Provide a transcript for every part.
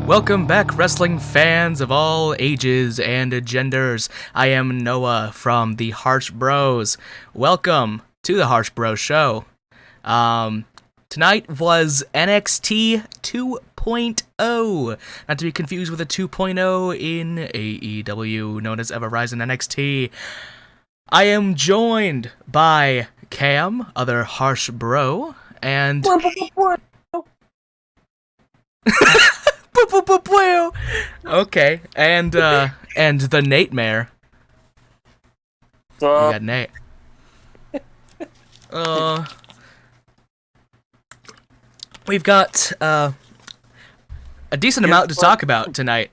Welcome back, wrestling fans of all ages and genders. I am Noah from the HarshBros. Welcome to the HarshBros show. Tonight was NXT 2.0. Not to be confused with a 2.0 in AEW, known as Ever Rise in NXT. I am joined by Cam, other HarshBro, and... Okay, and the Nate Mare. We got Nate. We've got a decent amount to talk about tonight.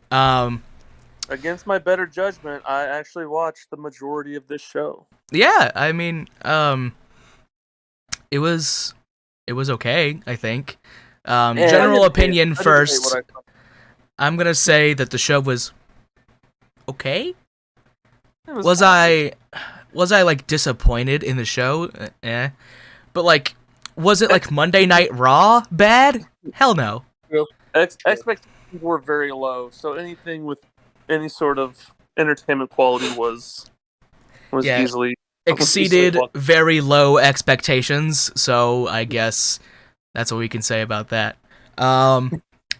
Against my better judgment, I actually watched the majority of this show. Yeah, I mean, it was okay, I think. General opinion first. I'm gonna say that the show was okay. Was I like disappointed in the show? But like, was it like Monday Night Raw bad? Hell no. Expectations were very low, so anything with any sort of entertainment quality was easily exceeded very low expectations. So I guess that's what we can say about that.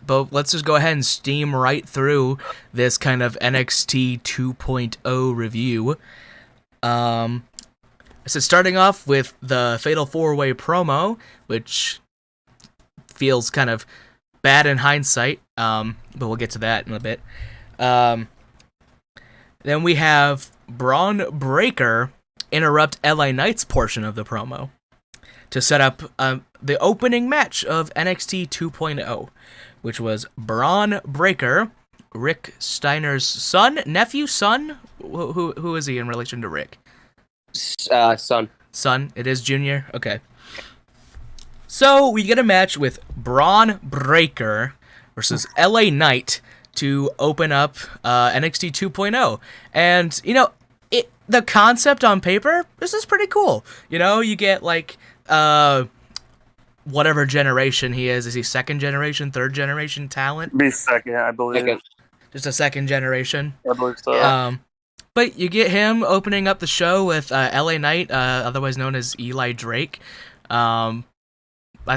But let's just go ahead and steam right through this kind of NXT 2.0 review. So starting off with the Fatal 4-Way promo, which feels kind of bad in hindsight, but we'll get to that in a bit. Then we have Braun Breaker interrupt LA Knight's portion of the promo to set up the opening match of NXT 2.0, which was Braun Breaker, Rick Steiner's nephew. Who is he in relation to Rick? Son. Son. It is Junior. Okay. So we get a match with Braun Breaker versus LA Knight to open up NXT 2.0, and the concept on paper, this is pretty cool. You get like whatever generation he is. Is he second generation, third generation talent? Be second, I believe. Second. Just a second generation. I believe so. But you get him opening up the show with LA Knight, otherwise known as Eli Drake. I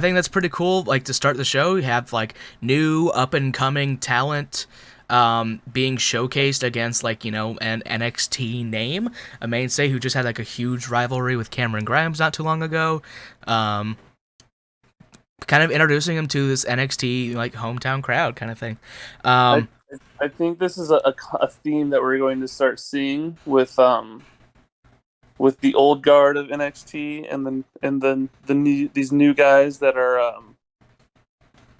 think that's pretty cool. Like, to start the show, you have like new up and coming talent being showcased against like an NXT name, a mainstay who just had like a huge rivalry with Cameron Grimes not too long ago. Kind of introducing him to this NXT like hometown crowd kind of thing. I think this is a theme that we're going to start seeing with the old guard of NXT, and then these new guys that are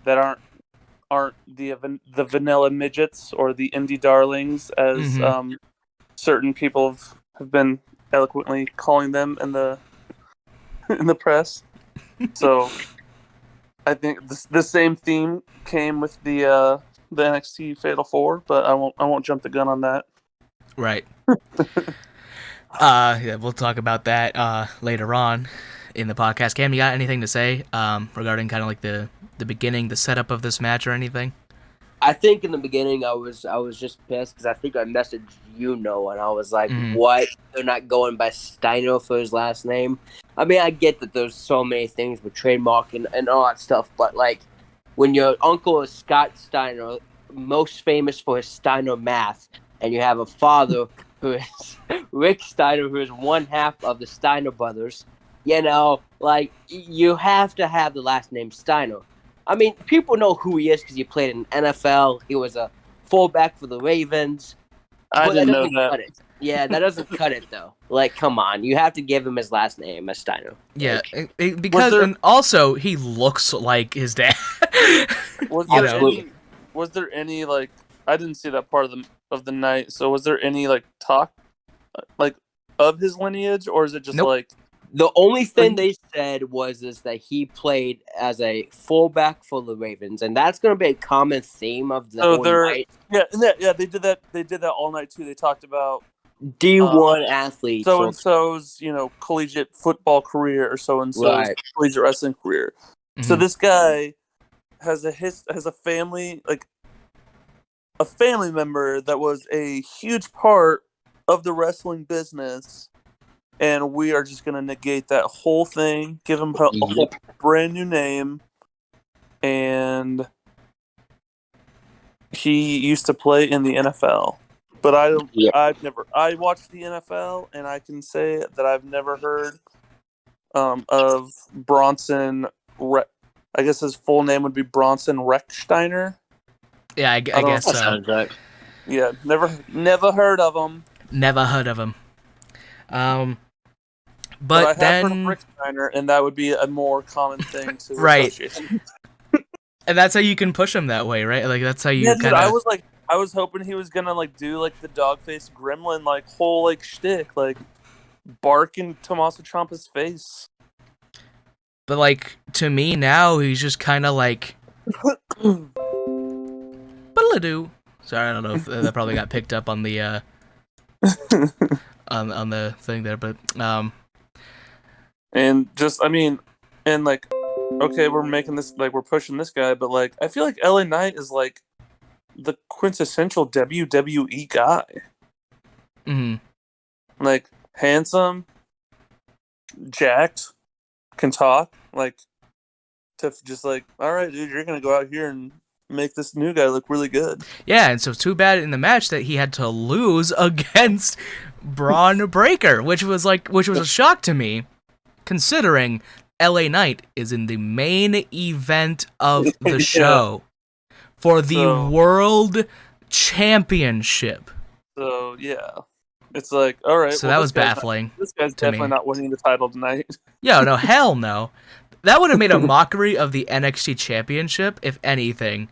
that aren't the vanilla midgets or the indie darlings, as certain people have been eloquently calling them in the press. So I think the same theme came with the NXT Fatal 4, but I won't jump the gun on that. Right. Yeah, we'll talk about that later on in the podcast. Cam, you got anything to say regarding kind of like the beginning, the setup of this match or anything? I think in the beginning I was just pissed because I think I messaged and I was like, what? They're not going by Steiner for his last name? I mean, I get that there's so many things with trademark and all that stuff, but like when your uncle is Scott Steiner, most famous for his Steiner math, and you have a father who is Rick Steiner, who is one half of the Steiner brothers, like you have to have the last name Steiner. I mean, people know who he is because he played in NFL. He was a fullback for the Ravens. I didn't know that. Cut it. Yeah, that doesn't cut it though. Like, come on, you have to give him his last name as Steiner. Yeah, because and also he looks like his dad. Was there any like, I didn't see that part of the night. So was there any like talk like of his lineage, or is it just like the only thing they said is that he played as a fullback for the Ravens, and that's going to be a common theme of the whole night. Yeah, they did that. They did that all night too. They talked about D1 athletes, so and so's collegiate football career, or so and so's collegiate wrestling career. Mm-hmm. So this guy has a family like a family member that was a huge part of the wrestling business, and we are just gonna negate that whole thing, give him a whole brand new name, and he used to play in the NFL. But I watched the NFL, and I can say that I've never heard of Bronson. I guess his full name would be Bronson Rechsteiner. Yeah, I guess so. Sounds right. Yeah, never heard of him. Never heard of him. But I have then heard of Rick Steiner, and that would be a more common thing to right. associate. And that's how you can push him that way, right? Like that's how you kind of. I was hoping he was gonna do the dog face gremlin whole shtick, bark in Tommaso Ciampa's face. But to me now, he's just kind of But sorry, I don't know if that probably got picked up on the on the thing there, but and just okay, we're making this we're pushing this guy, but I feel like LA Knight is the quintessential WWE guy. Mm-hmm. Handsome, jacked, can talk, to just all right, dude, you're gonna go out here and make this new guy look really good. Yeah, and so too bad in the match that he had to lose against Braun Breaker, which was a shock to me, considering LA Knight is in the main event of the show for the World Championship. So yeah, it's all right. So that was baffling. This guy's definitely not winning the title tonight. Yeah, no, hell no. That would have made a mockery of the NXT Championship, if anything,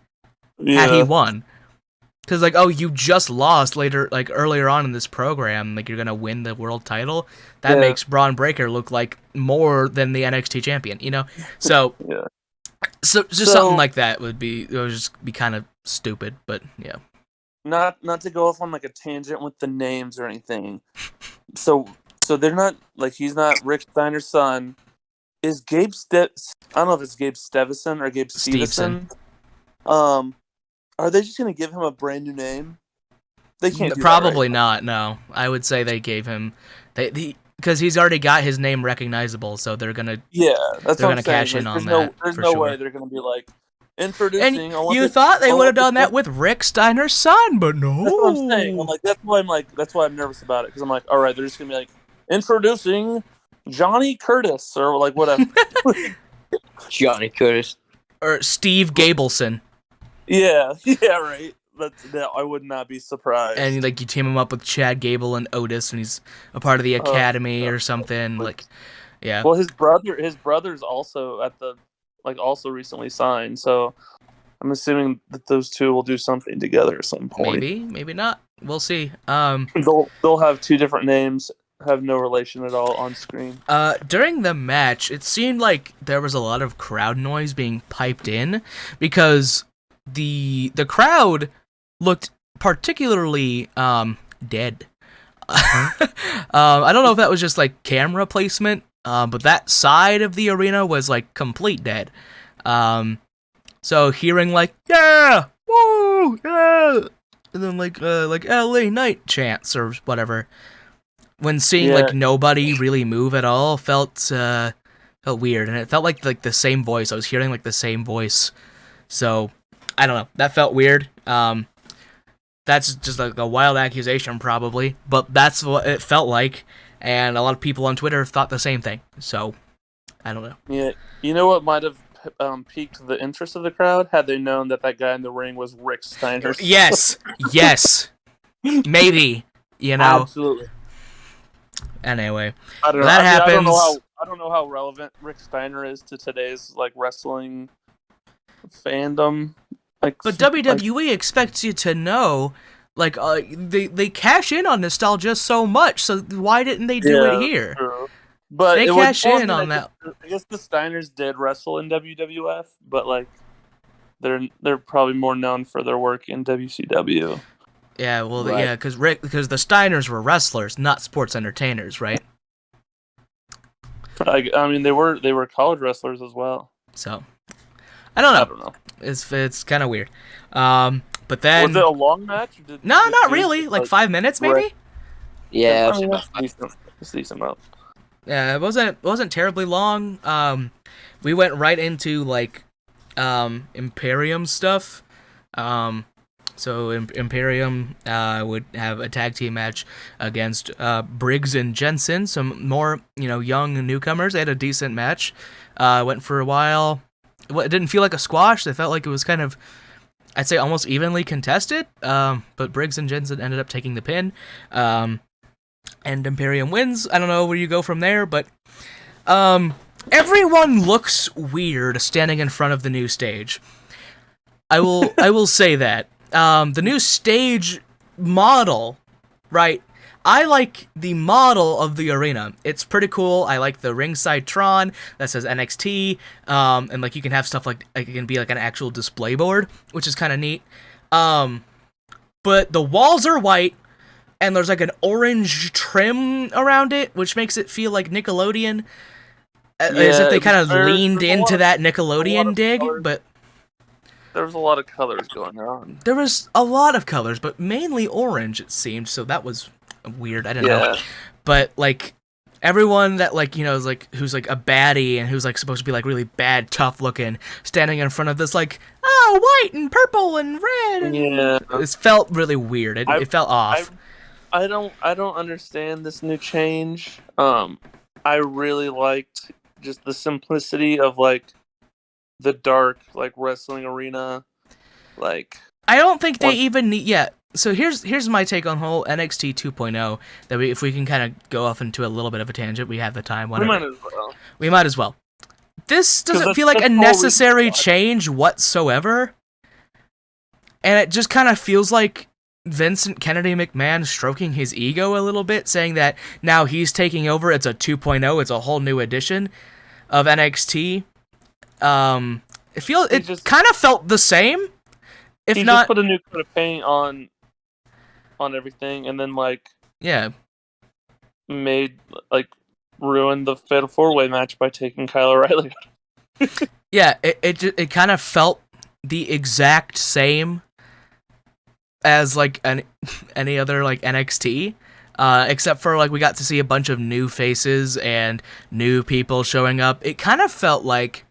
had he won. Because, you just lost earlier on in this program, you're going to win the world title. That makes Braun Breaker look like more than the NXT champion, you know? So, so something like that would just be kind of stupid, but yeah. Not to go off on a tangent with the names or anything. So they're not, he's not Rick Steiner's son. Is Gabe I don't know if it's Gabe Stevison or Gabe Stevenson. Are they just going to give him a brand new name? They can't do Probably that, right? not, no. I would say they gave him... Because he's already got his name recognizable, so they're going to... Yeah, that's what I'm saying. Cash in on that. There's no way they're going to be introducing... And you thought they would have done that with Rick Steiner's son, but no. That's what I'm saying. That's why I'm nervous about it, because I'm all right, they're just going to be introducing Johnny Curtis, or whatever. Johnny Curtis. Or Steve Gableson. Yeah, right. I would not be surprised. And you team him up with Chad Gable and Otis, and he's a part of the Academy or something. Yeah. Well, his brother's also at the also recently signed, so I'm assuming that those two will do something together at some point. Maybe not. We'll see. They'll have two different names, have no relation at all on screen. During the match, it seemed like there was a lot of crowd noise being piped in because the crowd looked particularly dead. I don't know if that was just camera placement, but that side of the arena was complete dead. So hearing yeah, woo, yeah, and then LA Knight chants or whatever, when seeing nobody really move at all felt weird, and it felt like the same voice. I was hearing the same voice, so I don't know. That felt weird. That's just a wild accusation, probably, but that's what it felt like, and a lot of people on Twitter thought the same thing. So I don't know. Yeah, you know what might have piqued the interest of the crowd had they known that guy in the ring was Rick Steiner. Yes, maybe. Absolutely. Anyway, I don't know. That happens. I don't know how relevant Rick Steiner is to today's wrestling fandom. But WWE expects you to know, they cash in on nostalgia so much. So why didn't they do it here? True. But they cash in on that. I guess the Steiners did wrestle in WWF, but they're probably more known for their work in WCW. Yeah, well, right. Because the Steiners were wrestlers, not sports entertainers, right? I mean, they were college wrestlers as well. So, I don't know. It's kind of weird. But then was it a long match? Or not really. Like 5 minutes, maybe. Right. Yeah, I mean, that's decent. It's decent amount. Yeah, it wasn't terribly long. We went right into like Imperium stuff. So Imperium would have a tag team match against Briggs and Jensen, some more young newcomers. They had a decent match. Went for a while. It didn't feel like a squash. It felt like it was kind of, I'd say, almost evenly contested. But Briggs and Jensen ended up taking the pin. And Imperium wins. I don't know where you go from there, but everyone looks weird standing in front of the new stage. I will say that. The new stage model, right? I like the model of the arena. It's pretty cool. I like the ringside Tron that says NXT, and like you can have stuff like it can be like an actual display board, which is kind of neat. But the walls are white, and there's like an orange trim around it, which makes it feel like Nickelodeon, as if they kind of leaned into that Nickelodeon dig, but. There was a lot of colors going on. There was a lot of colors, but mainly orange, it seemed, so that was weird. I don't know. But, like, everyone that, like, is, like, who's, like, a baddie and who's, like, supposed to be, like, really bad, tough looking, standing in front of this, like, white and purple and red. And it felt really weird. It felt off. I don't understand this new change. I really liked just the simplicity of, like, the dark, like, wrestling arena, like. I don't think they even need. Yeah. So here's my take on whole NXT 2.0. That if we can kind of go off into a little bit of a tangent, we have the time. Whatever. We might as well. This doesn't feel like a necessary change whatsoever, and it just kind of feels like Vincent Kennedy McMahon stroking his ego a little bit, saying that now he's taking over. It's a 2.0. It's a whole new edition of NXT. It kind of felt the same, if not. Just put a new coat of paint on everything, and then ruined the Fatal 4-Way match by taking Kyle O'Reilly. Yeah, it kind of felt the exact same as like any other like NXT. Except for like we got to see a bunch of new faces and new people showing up. It kind of felt like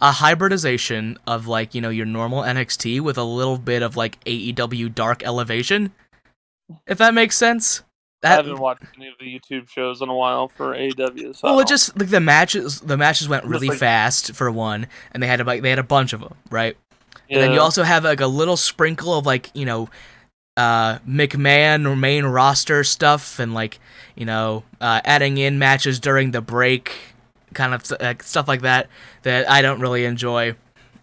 a hybridization of like your normal NXT with a little bit of like AEW Dark Elevation, if that makes sense. I haven't watched any of the YouTube shows in a while for AEW. So it just like the matches went really fast for one, and they had a bunch of them, right? Yeah. And then you also have like a little sprinkle of like McMahon or main roster stuff, and like adding in matches during the break. Kind of stuff like that I don't really enjoy.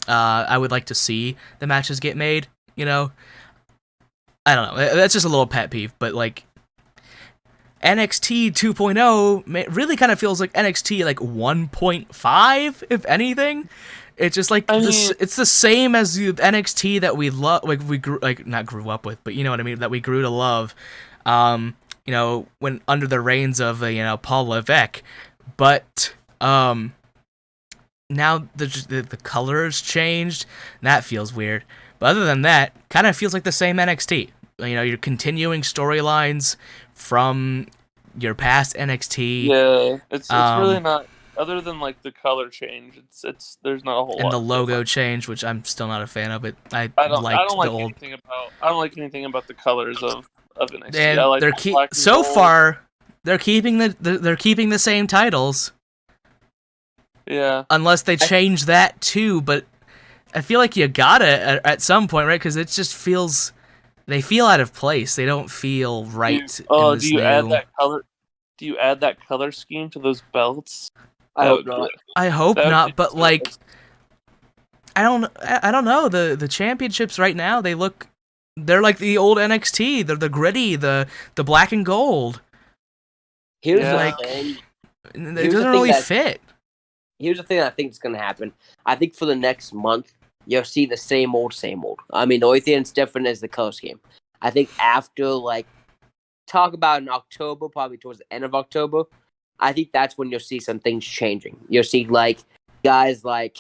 I would like to see the matches get made, I don't know. That's just a little pet peeve, but like NXT 2.0 really kind of feels like NXT like 1.5, if anything. It's just like it's the same as the NXT that we love, like we grew, like not grew up with, but you know what I mean, that we grew to love. When under the reigns of Paul Levesque, but now the colors changed, and that feels weird. But other than that, kind of feels like the same NXT. You're continuing storylines from your past NXT. Yeah, it's really not. Other than like the color change, it's there's not a whole lot. And the logo change, which I'm still not a fan of it. I don't like anything about the colors of NXT. And I like they're keeping the same titles. Yeah. Unless they change that too, but I feel like you gotta at some point, right? Because it just they feel out of place. They don't feel right. Do you add that color? Do you add that color scheme to those belts? I hope not. I hope not. But like, I don't know. The championships right now, they're like the old NXT. They're the gritty, the black and gold. Here's the thing. It doesn't really fit. Here's the thing that I think is going to happen. I think for the next month, you'll see the same old, same old. I mean, the only thing that's different is the color scheme. I think after, like, talk about in October, probably towards the end of October, I think that's when you'll see some things changing. You'll see, like, guys like,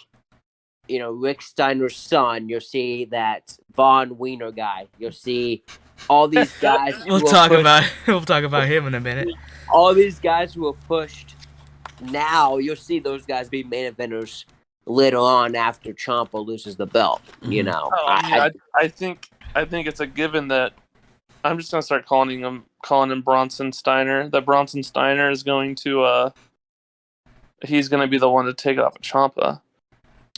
Rick Steiner's son. You'll see that Von Wiener guy. You'll see all these guys. We'll talk about him in a minute. All these guys who are pushed now, you'll see those guys be main eventers later on after Ciampa loses the belt. I think it's a given that I'm just gonna start calling him Bronson Steiner. That Bronson Steiner is going to he's gonna be the one to take it off of Ciampa.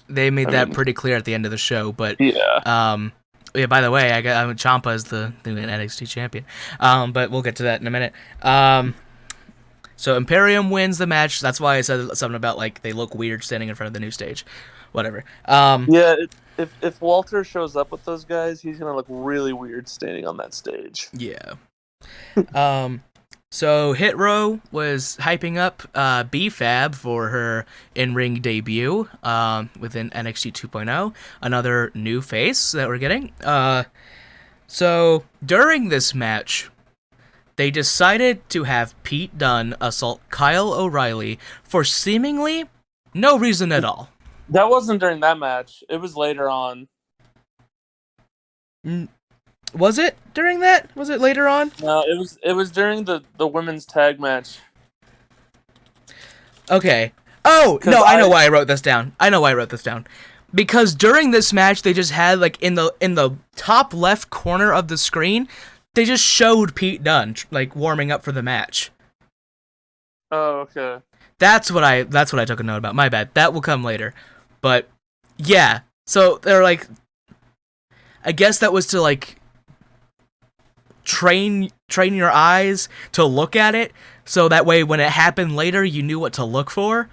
They made that pretty clear at the end of the show, but yeah. By the way, Ciampa is the new NXT champion. But we'll get to that in a minute. So Imperium wins the match. That's why I said something about like they look weird standing in front of the new stage. Whatever. Yeah, if Walter shows up with those guys, he's gonna look really weird standing on that stage. Yeah. So Hit Row was hyping up B-Fab for her in-ring debut within NXT 2.0, another new face that we're getting. So during this match, they decided to have Pete Dunne assault Kyle O'Reilly for seemingly no reason at all. That wasn't during that match. It was later on. Was it during that? Was it later on? No, it was during the women's tag match. Okay. Oh, no, I know why I wrote this down. Because during this match, they just had, like, in the top left corner of the screen, they just showed Pete Dunne, like, warming up for the match. Oh, okay. That's what I took a note about. My bad. That will come later. But, yeah. So, they're like... I guess that was to, like... train your eyes to look at it, so that way when it happened later, you knew what to look for.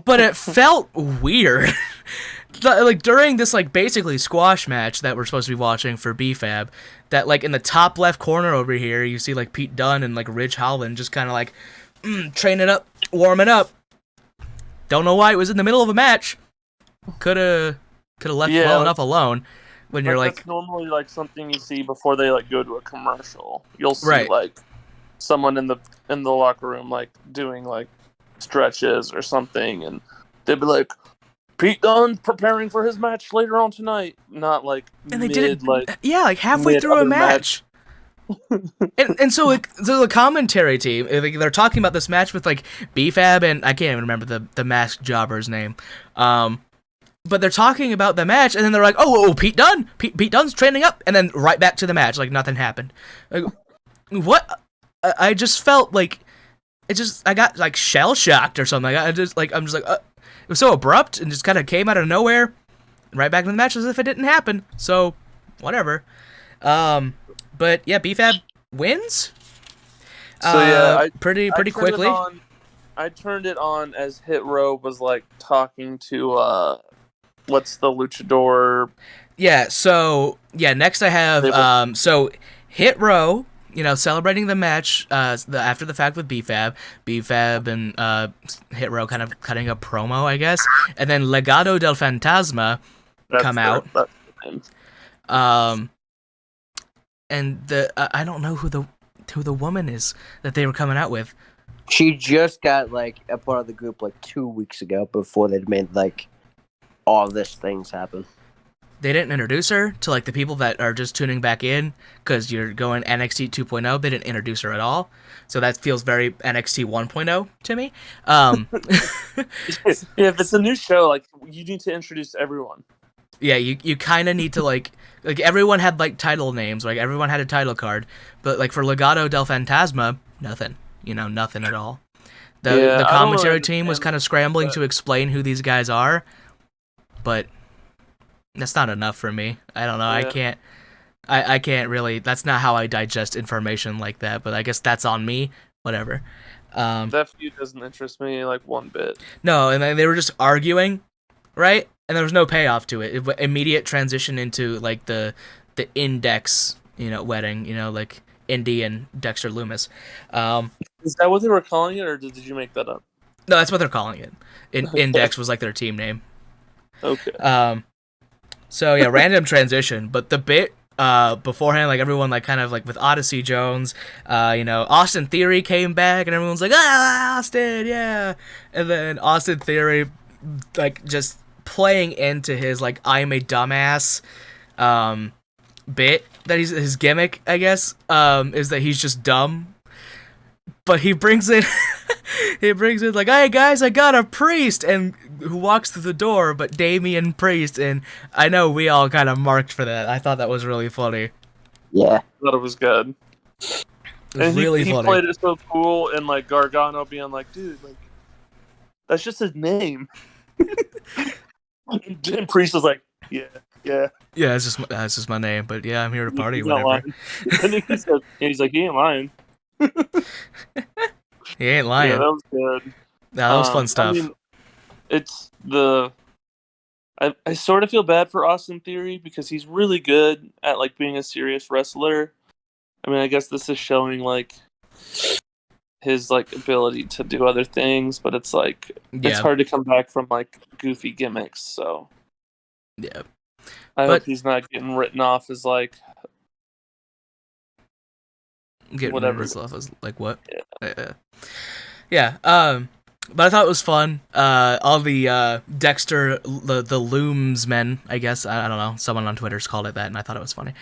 But it felt weird. Like, during this, like, basically squash match that we're supposed to be watching for B-Fab, that, like, in the top left corner over here, you see, like, Pete Dunne and, like, Ridge Holland just kind of, like, training up, warming up. Don't know why it was in the middle of a match. Coulda left well enough alone. When you're like, that's normally like something you see before they like go to a commercial. You'll see like someone in the locker room like doing like stretches or something, and they'd be like, Pete Dunne preparing for his match later on tonight. Not like and they did it like halfway through a match. and so like the commentary team, they're talking about this match with like B-Fab and I can't even remember the masked jobber's name. But they're talking about the match, and then they're like, "Oh, Pete Dunne! Pete Dunne's training up," and then right back to the match, like nothing happened. Like, what? I just felt like I got like shell shocked or something. I'm just like, it was so abrupt and just kind of came out of nowhere, right back to the match as if it didn't happen. So, whatever. But yeah, B-Fab wins. So yeah, pretty quickly. I turned it on as Hit Row was like talking to what's the luchador? Yeah, so next I have so Hit Row, celebrating the match after the fact with B-Fab and Hit Row kind of cutting a promo, I guess, and then Legado del Fantasma come out. And I don't know who the woman is that they were coming out with. She just got like a part of the group like 2 weeks ago before they'd made like all this things happen. They didn't introduce her to like the people that are just tuning back in because you're going NXT 2.0. They didn't introduce her at all, so that feels very NXT 1.0 to me. Yeah, if it's a new show, like you need to introduce everyone. Yeah, you kind of need to like everyone had like title names, like everyone had a title card, but like for Legado del Fantasma, nothing. Nothing at all. The commentary team was kind of scrambling to explain who these guys are, but that's not enough for me. I don't know. Yeah. I can't really. That's not how I digest information like that. But I guess that's on me. Whatever. That feud doesn't interest me like one bit. No, and then they were just arguing, right? And there was no payoff to it. Immediate transition into like the Index, wedding, like Indy and Dexter Lumis. Is that what they were calling it, or did you make that up? No, that's what they're calling it. Index was like their team name. Okay. So yeah, random transition, but the bit beforehand, like everyone like kind of like with Odyssey Jones, Austin Theory came back and everyone's like, Austin, yeah, and then Austin Theory like just playing into his like I'm a dumbass bit that he's his gimmick, I guess, is that he's just dumb. But he brings in like, hey guys, I got a priest, and who walks through the door but Damian Priest, and I know we all kind of marked for that. I thought that was really funny. Yeah. I thought it was good. It was And really he funny. played it so cool, and like Gargano being like, dude, like that's just his name. And Priest was like, yeah. Yeah, it's just my name, but yeah, I'm here to party, He's not whatever. lying. And he said, he's like, he ain't lying. He ain't lying. Yeah, that was good. Nah, that was fun stuff. I mean, it's the. I sort of feel bad for Austin Theory because he's really good at like being a serious wrestler. I mean, I guess this is showing like his like ability to do other things, but it's like it's hard to come back from like goofy gimmicks. So yeah, I hope he's not getting written off as like whatever. Written off as like what? Yeah. Yeah. But I thought it was fun. All the Dexter, the Looms men, I guess. I don't know. Someone on Twitter's called it that, and I thought it was funny.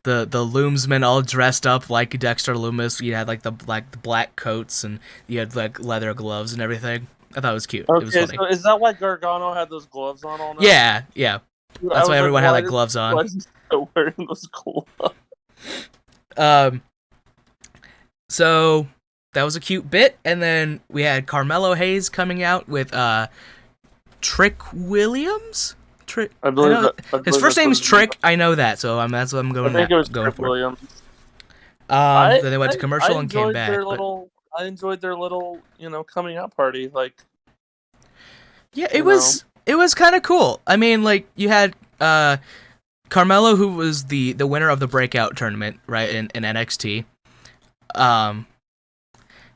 The Looms men all dressed up like Dexter Loomis. You had like the black coats, and you had like leather gloves and everything. I thought it was cute. Okay, it was funny. So is that why Gargano had those gloves on all night? Yeah. That's why everyone had like gloves on. Why is he still wearing those gloves? So that was a cute bit, and then we had Carmelo Hayes coming out with Trick Williams. I believe his first name is Trick. I know that, so that's what I'm going. I think it was going Trick for. Williams. Then they went to commercial and came back. I enjoyed their little, coming out party. Like, yeah, it was kind of cool. I mean, like you had Carmelo, who was the winner of the breakout tournament, right, in NXT.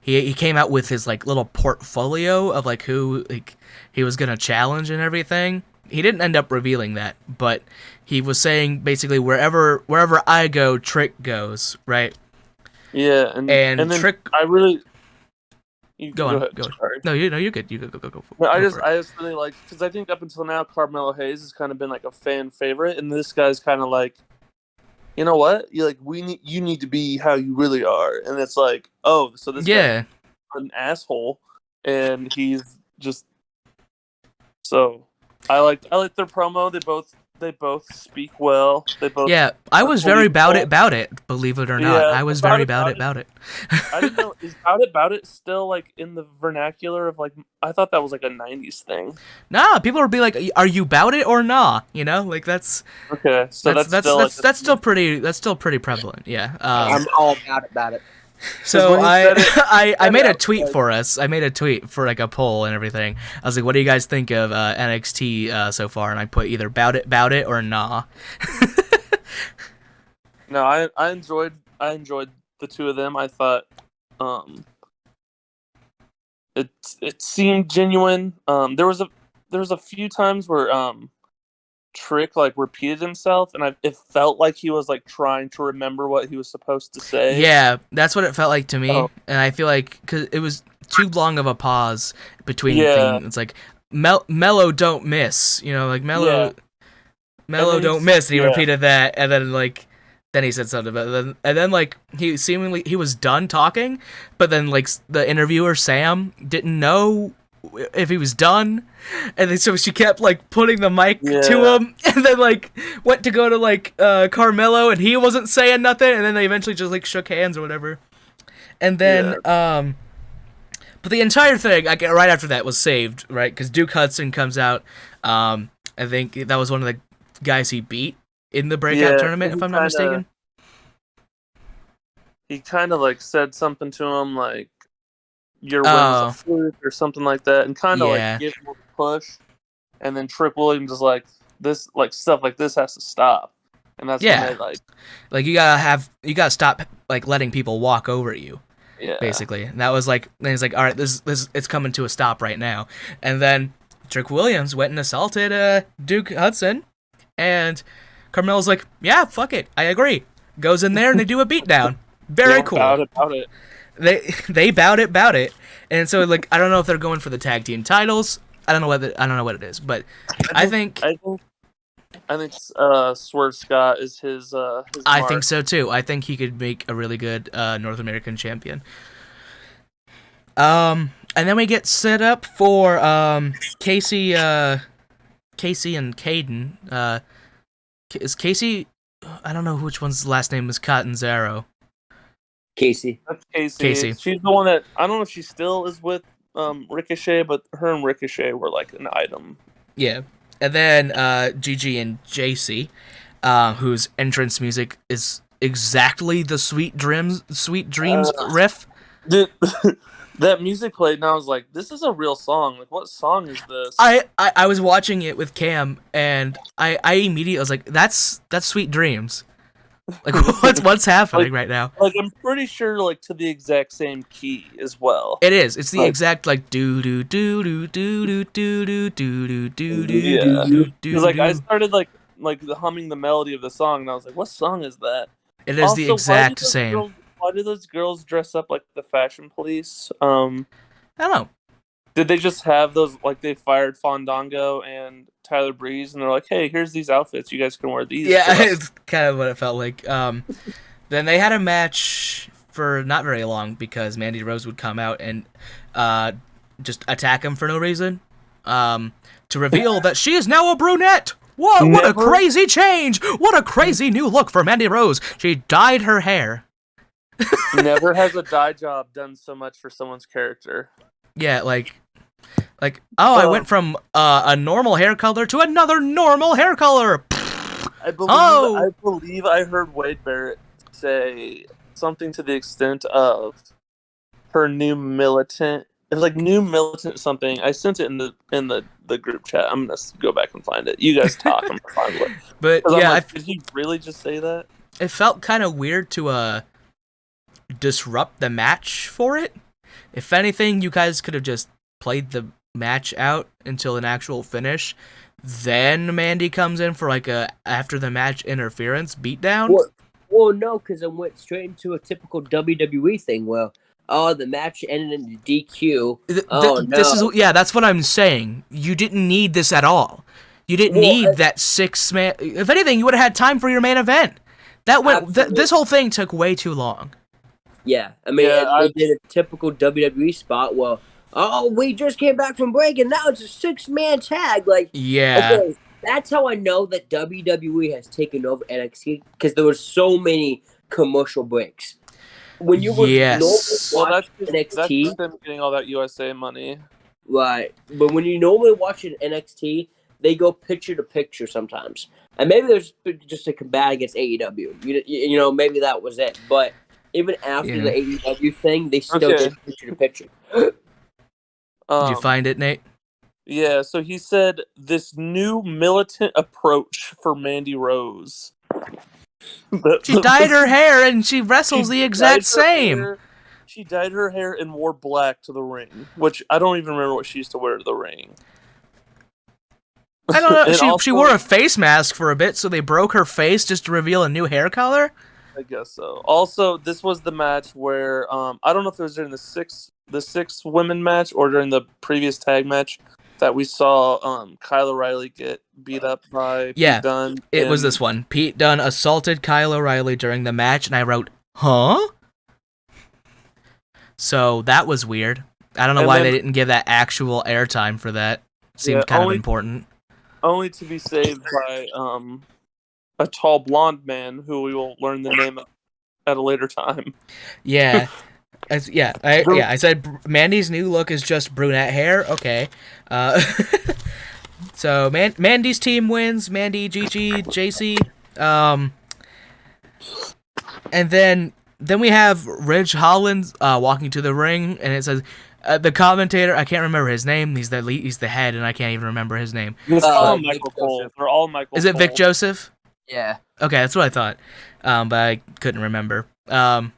He came out with his like little portfolio of like who like he was gonna challenge and everything. He didn't end up revealing that, but he was saying basically wherever I go, Trick goes, right? Yeah, and then Trick. I really. Go on. Sorry. No, you're good. You go. I just really like because I think up until now Carmelo Hayes has kind of been like a fan favorite, and this guy's kind of like, you know what? You like you need to be how you really are, and it's like, oh, so this guy's an asshole, and he's just so. I like their promo. They both speak well. They both. Yeah, I was very about it. Believe it or not, I was very about it. I didn't know. Is about it still like in the vernacular of like? I thought that was like a '90s thing. Nah, people would be like, "Are you about it or nah?" You know, like that's okay. So that's still pretty prevalent. Yeah. I'm all about it. So I made a tweet for us. I made a tweet for like a poll and everything. I was like, "What do you guys think of NXT so far?" And I put either about it or nah. No, I enjoyed the two of them. I thought it seemed genuine. There was a few times where Trick like repeated himself, and it felt like he was like trying to remember what he was supposed to say. Yeah, that's what it felt like to me, and I feel like because it was too long of a pause between things. It's like Mello don't miss, like Mello don't miss, and he repeated that, and then he said something about it, and then like he was done talking, but then like the interviewer Sam didn't know if he was done, and then so she kept like putting the mic to him, and then like went to go to like Carmelo, and he wasn't saying nothing, and then they eventually just like shook hands or whatever, and then but the entire thing right after that was saved, right, because Duke Hudson comes out. I think that was one of the guys he beat in the breakout tournament, if I'm not mistaken. He kind of like said something to him like, your win was a fluke or something like that, and kind of like give him a push, and then Trick Williams is like, this like stuff like this has to stop, and that's when they like you gotta stop like letting people walk over you, basically. And that was like, then he's like, all right, this it's coming to a stop right now, and then Trick Williams went and assaulted Duke Hudson, and Carmelo's like, yeah, fuck it, I agree. Goes in there and they do a beatdown. Very cool. About it. They bowed it, and so like I don't know if they're going for the tag team titles. I don't know what it is, but I think Swerve Scott is his I mark. think so too. I think he could make a really good North American champion. And then we get set up for Casey and Caden. Is Casey? I don't know which one's last name is Catanzaro. Casey. That's Casey. She's the one that I don't know if she still is with Ricochet, but her and Ricochet were like an item. Yeah. And then Gigi and JC, whose entrance music is exactly the Sweet Dreams riff. Dude, that music played, and I was like, "This is a real song. Like, what song is this?" I was watching it with Cam, and I immediately was like, "That's Sweet Dreams." Like, what's happening right now? Like, I'm pretty sure, like, to the exact same key as well. It is. It's the exact like do do do do do do do do do do do. Yeah. Because like I started like humming the melody of the song, and I was like, "What song is that?" It is the exact same. Why do those girls dress up like the fashion police? I don't know. Did they just have those, like, they fired Fandango and Tyler Breeze, and they're like, "Hey, here's these outfits. You guys can wear these." Yeah, it's kind of what it felt like. Then they had a match for not very long because Mandy Rose would come out and just attack him for no reason to reveal that she is now a brunette. Whoa, what a crazy change! What a crazy new look for Mandy Rose. She dyed her hair. Never has a dye job done so much for someone's character. Yeah, I went from a normal hair color to another normal hair color. I believe I heard Wade Barrett say something to the extent of her new militant. It's like new militant something. I sent it in the group chat. I'm gonna go back and find it. You guys talk. I'm gonna find it. But yeah, like, did he really just say that? It felt kind of weird to disrupt the match for it. If anything, you guys could have just played the match out until an actual finish. Then Mandy comes in for like a after the match interference beatdown. Well, no, because it went straight into a typical WWE thing. Well, the match ended in DQ. That's what I'm saying. You didn't need this at all. You didn't need that 6-man. If anything, you would have had time for your main event. This whole thing took way too long. Yeah, I mean, they did a typical WWE spot. Well, we just came back from break, and now it's a 6-man tag. Like, yeah, okay, that's how I know that WWE has taken over NXT because there were so many commercial breaks. When you were watching NXT, that's them getting all that USA money, right? But when you normally watch an NXT, they go picture to picture sometimes, and maybe there's just a combat against AEW. You know, maybe that was it, but. Even after the AEW thing, they still did picture to picture. Did you find it, Nate? Yeah, so he said this new militant approach for Mandy Rose. She dyed her hair and she wrestles the exact same. She dyed her hair and wore black to the ring, which I don't even remember what she used to wear to the ring. I don't know. She wore a face mask for a bit, so they broke her face just to reveal a new hair color? I guess so. Also, this was the match where I don't know if it was during the six women match or during the previous tag match that we saw Kyle O'Reilly get beat up by Pete Dunne. It was this one. Pete Dunne assaulted Kyle O'Reilly during the match, and I wrote, huh? So that was weird. I don't know why they didn't give that actual airtime for that. Seemed kind of important. Only to be saved by a tall blonde man who we will learn the name of at a later time. Yeah. I said Mandy's new look is just brunette hair. Okay. So Mandy's team wins. Mandy, Gigi, JC. And then we have Ridge Holland walking to the ring, and it says the commentator. I can't remember his name. He's the head, and I can't even remember his name. It's all Michael Cole. They're all Michael. Is it Cole. Vic Joseph? Yeah. Okay, that's what I thought. But I couldn't remember. And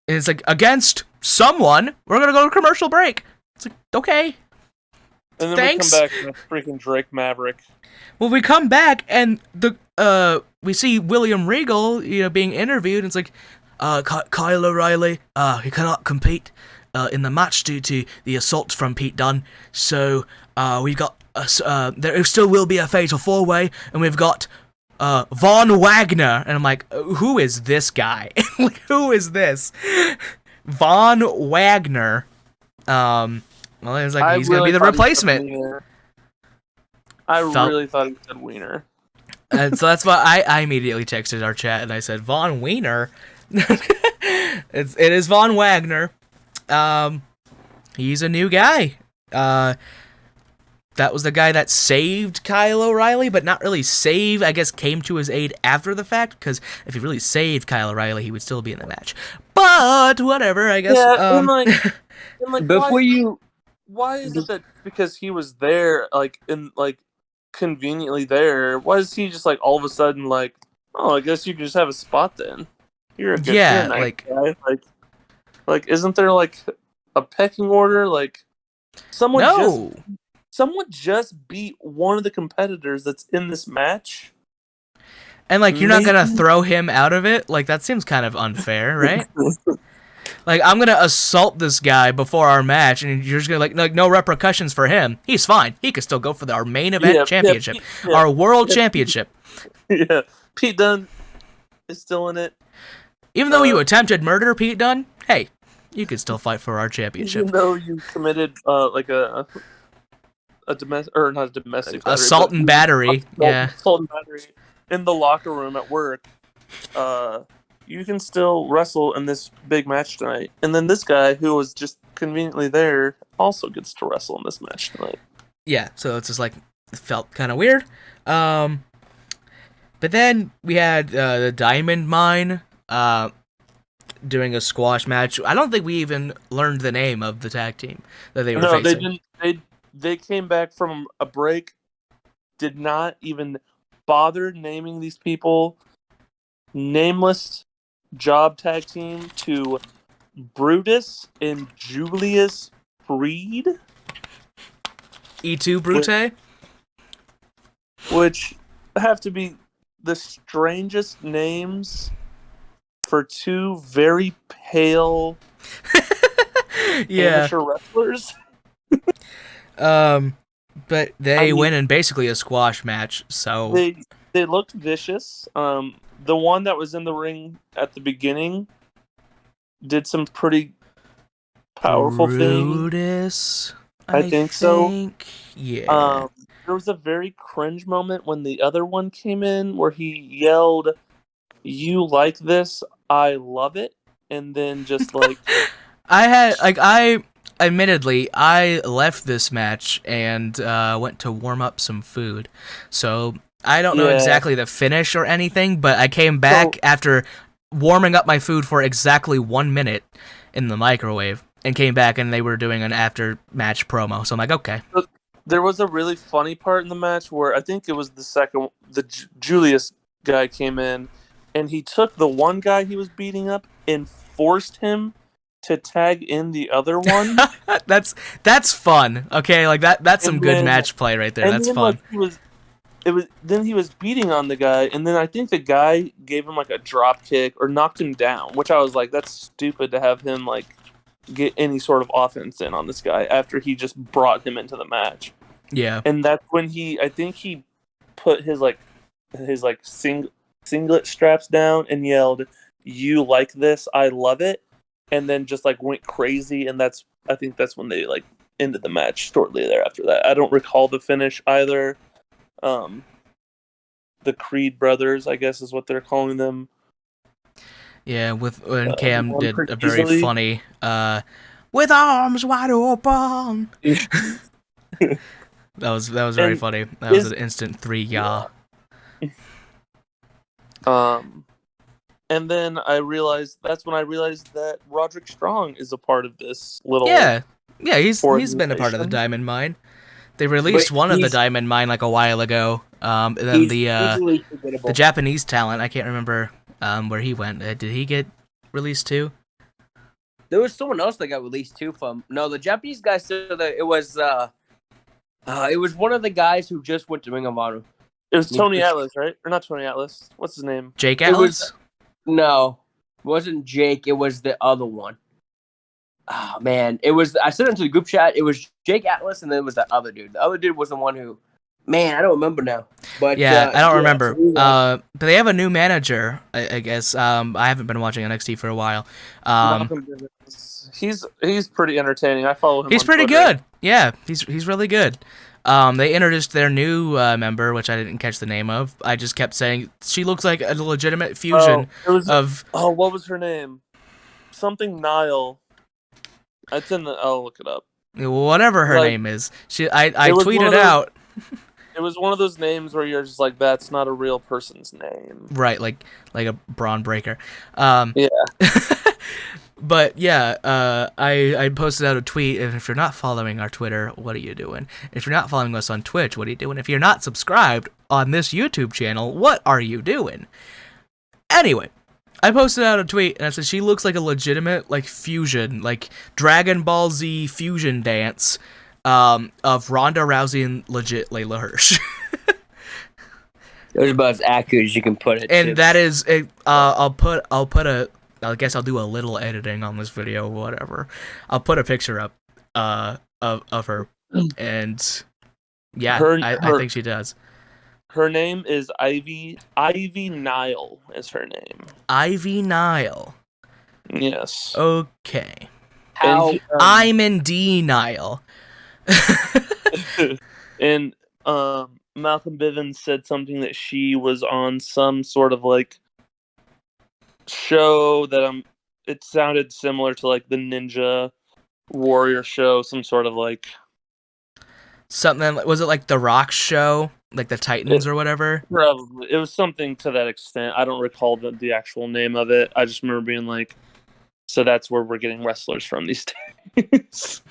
it's like, against someone, we're going to go to commercial break. It's like, okay. And then Thanks. we come back with freaking Drake Maverick. Well, we come back, and we see William Regal, being interviewed, and it's like, Kyle O'Reilly, he cannot compete. in the match due to the assault from Pete Dunne. So we've got there still will be a fatal 4-way, and we've got Von Wagner, and I'm like, who is this guy? Like, who is this? Von Wagner. Well, it was like he's gonna be the replacement. I really thought he said Wiener. And so that's why I immediately texted our chat and I said, Von Wiener? It is Von Wagner. He's a new guy. That was the guy that saved Kyle O'Reilly, but not really save, I guess came to his aid after the fact, because if he really saved Kyle O'Reilly, he would still be in the match. But, whatever, I guess. Yeah, and like Before why is it that because he was there, conveniently there, why is he just like all of a sudden like, oh, I guess you can just have a spot then? You're a good guy. Like isn't there like a pecking order? Like someone just beat one of the competitors that's in this match. And like you're not gonna throw him out of it? Like that seems kind of unfair, right? Like, I'm gonna assault this guy before our match, and you're just gonna, like no repercussions for him. He's fine. He could still go for our main event championship. Our world championship. Yeah. Pete Dunne is still in it. Even though you attempted murder, Pete Dunne, hey, you could still fight for our championship. Even though you committed, a domestic, or not a domestic battery, assault and battery. Assault and battery in the locker room at work. You can still wrestle in this big match tonight. And then this guy, who was just conveniently there, also gets to wrestle in this match tonight. Yeah, so it's just like, it felt kind of weird. But then we had the Diamond Mine doing a squash match. I don't think we even learned the name of the tag team that they were facing. No, they didn't. They came back from a break, did not even bother naming these people. Nameless job tag team to Brutus and Julius Breed. E2 Brute? Which have to be the strangest names for two very pale amateur wrestlers. But they win in basically a squash match, so they looked vicious. The one that was in the ring at the beginning did some pretty powerful things. I think so. Yeah. There was a very cringe moment when the other one came in where he yelled, "You like this? I love it," and then just like Admittedly, I left this match and went to warm up some food, so I don't know exactly the finish or anything, but I came back after warming up my food for exactly 1 minute in the microwave, and came back and they were doing an after-match promo, so I'm like, okay. There was a really funny part in the match where I think it was the Julius guy came in, and he took the one guy he was beating up and forced him to tag in the other one. That's fun. Okay, like that's some good match play right there. That's fun. Then he was beating on the guy, and then I think the guy gave him like a drop kick or knocked him down, which I was like, that's stupid to have him like get any sort of offense in on this guy after he just brought him into the match. Yeah. And that's when I think he put his singlet straps down and yelled, "You like this? I love it." And then just like went crazy, and I think that's when they like ended the match shortly thereafter that. I don't recall the finish either. The Creed brothers, I guess is what they're calling them. Yeah, when Cam did a very funny with arms wide open. that was very funny. That was an instant 3 yaw. And then that's when I realized that Roderick Strong is a part of this little. Yeah, he's been a part of the Diamond Mine. They released one of the Diamond Mine like a while ago. And then the Japanese talent, I can't remember where he went. Did he get released too? There was someone else that got released too from. No, the Japanese guy still there. It was one of the guys who just went to Ring of Honor. It was Tony Atlas, right? Or not Tony Atlas. What's his name? Jake Atlas? No, it wasn't Jake. It was the other one. Oh man, I sent it to the group chat. It was Jake Atlas, and then it was that other dude. The other dude was the one who, man, I don't remember now. But yeah, I don't remember. So but they have a new manager, I guess. I haven't been watching NXT for a while. Malcolm Bivens. He's pretty entertaining. I follow him. He's on pretty Twitter. good. Yeah, he's really good. They introduced their new member, which I didn't catch the name of. I just kept saying she looks like a legitimate fusion of. Oh, what was her name? Something Nile. It's in the. I'll look it up. Whatever her name is. I tweeted out. It was one of those names where you're just like, that's not a real person's name. Right, like a Braun Breaker. Yeah. But yeah, I posted out a tweet, and if you're not following our Twitter, what are you doing? If you're not following us on Twitch, what are you doing? If you're not subscribed on this YouTube channel, what are you doing? Anyway, I posted out a tweet, and I said she looks like a legitimate, like, fusion, like, Dragon Ball Z fusion dance of Ronda Rousey and legit Layla Hirsch. it was about as accurate as you can put it. And too. that is, I guess I'll do a little editing on this video, whatever. I'll put a picture up of her, and yeah, I think she does. Her name is Ivy Nile is her name. Ivy Nile. Yes. Okay. How I'm in denial. And Malcolm Bivens said something that she was on some sort of like show that it sounded similar to like the Ninja Warrior show, some sort of like something. Was it like the Rock show, like the Titans or whatever? Probably. It was something to that extent. I don't recall the actual name of it. I just remember being like, so that's where we're getting wrestlers from these days.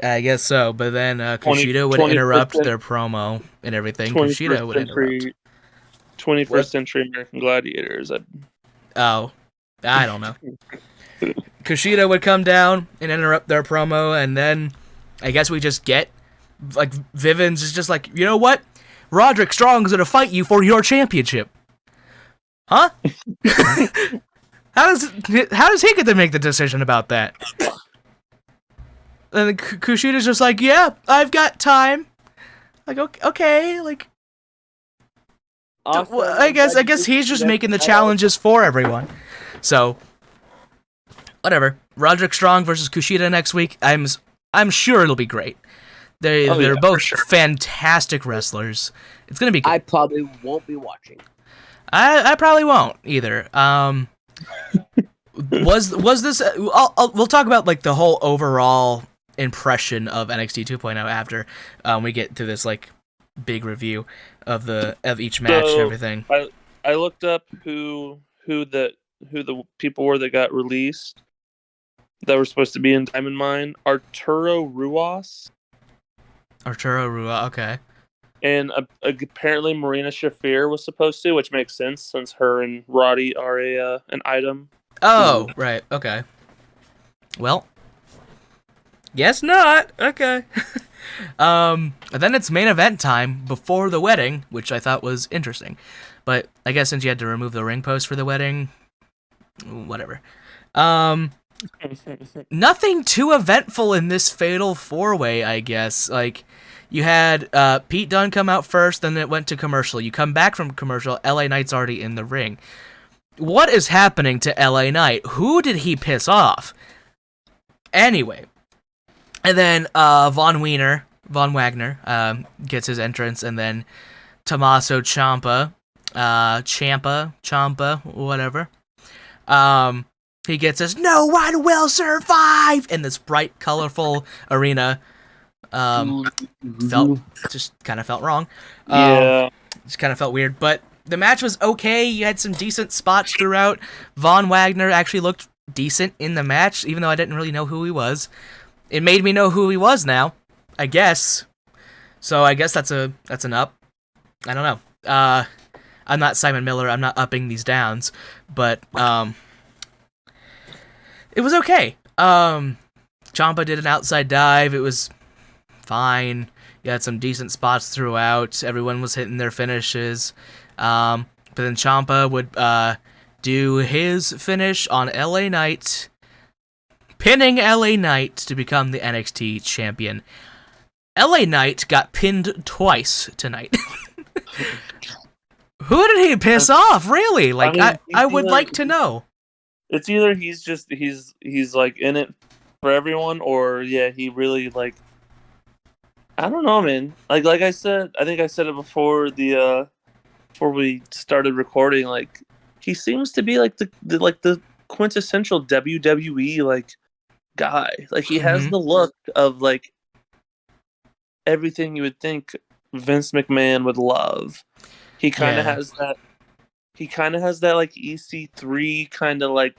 I guess so, but then Kushida would interrupt their promo and everything. Kushida would interrupt. 21st century American Gladiators. Oh, I don't know. Kushida would come down and interrupt their promo, and then I guess we just get, like, Vivens is just like, you know what? Roderick Strong's gonna fight you for your championship. Huh? How does he get to make the decision about that? And Kushida's just like, yeah, I've got time. Like, okay, like, Also, I guess he's just making the challenges for everyone. So, whatever. Roderick Strong versus Kushida next week. I'm sure it'll be great. They're both fantastic wrestlers. It's gonna be good. I probably won't be watching. I probably won't either. Was this? We'll talk about like the whole overall impression of NXT 2.0 after we get to this like big review of each match and everything. I looked up who the people were that got released that were supposed to be in Diamond Mine. Arturo Ruas, okay. And apparently Marina Shafir was supposed to, which makes sense since her and Roddy are an item. Oh, right. Okay. Well, guess not. Okay. And then it's main event time before the wedding, which I thought was interesting. But I guess since you had to remove the ring post for the wedding, whatever. Nothing too eventful in this fatal four-way, I guess. Like, you had Pete Dunne come out first, then it went to commercial. You come back from commercial, LA Knight's already in the ring. What is happening to LA Knight? Who did he piss off? Anyway. And then Von Wagner gets his entrance, and then Tommaso Ciampa, whatever. He gets his "No one will survive" in this bright, colorful arena. Just kind of felt wrong. Yeah, just kind of felt weird. But the match was okay. You had some decent spots throughout. Von Wagner actually looked decent in the match, even though I didn't really know who he was. It made me know who he was now, I guess. So I guess that's an up. I don't know. I'm not Simon Miller. I'm not upping these downs, but it was okay. Ciampa did an outside dive. It was fine. You had some decent spots throughout. Everyone was hitting their finishes. But then Ciampa would do his finish on LA Knight, pinning LA Knight to become the NXT champion. LA Knight got pinned twice tonight. Who did he piss off, really? Like, I would like to know. It's either he's like in it for everyone, or he really like, I don't know, man. Like I said, I think I said it before before we started recording. Like, he seems to be like the quintessential WWE like guy. Like, he has the look of like everything you would think Vince McMahon would love. He kind of has that. He kind of has that like EC3 kind of like.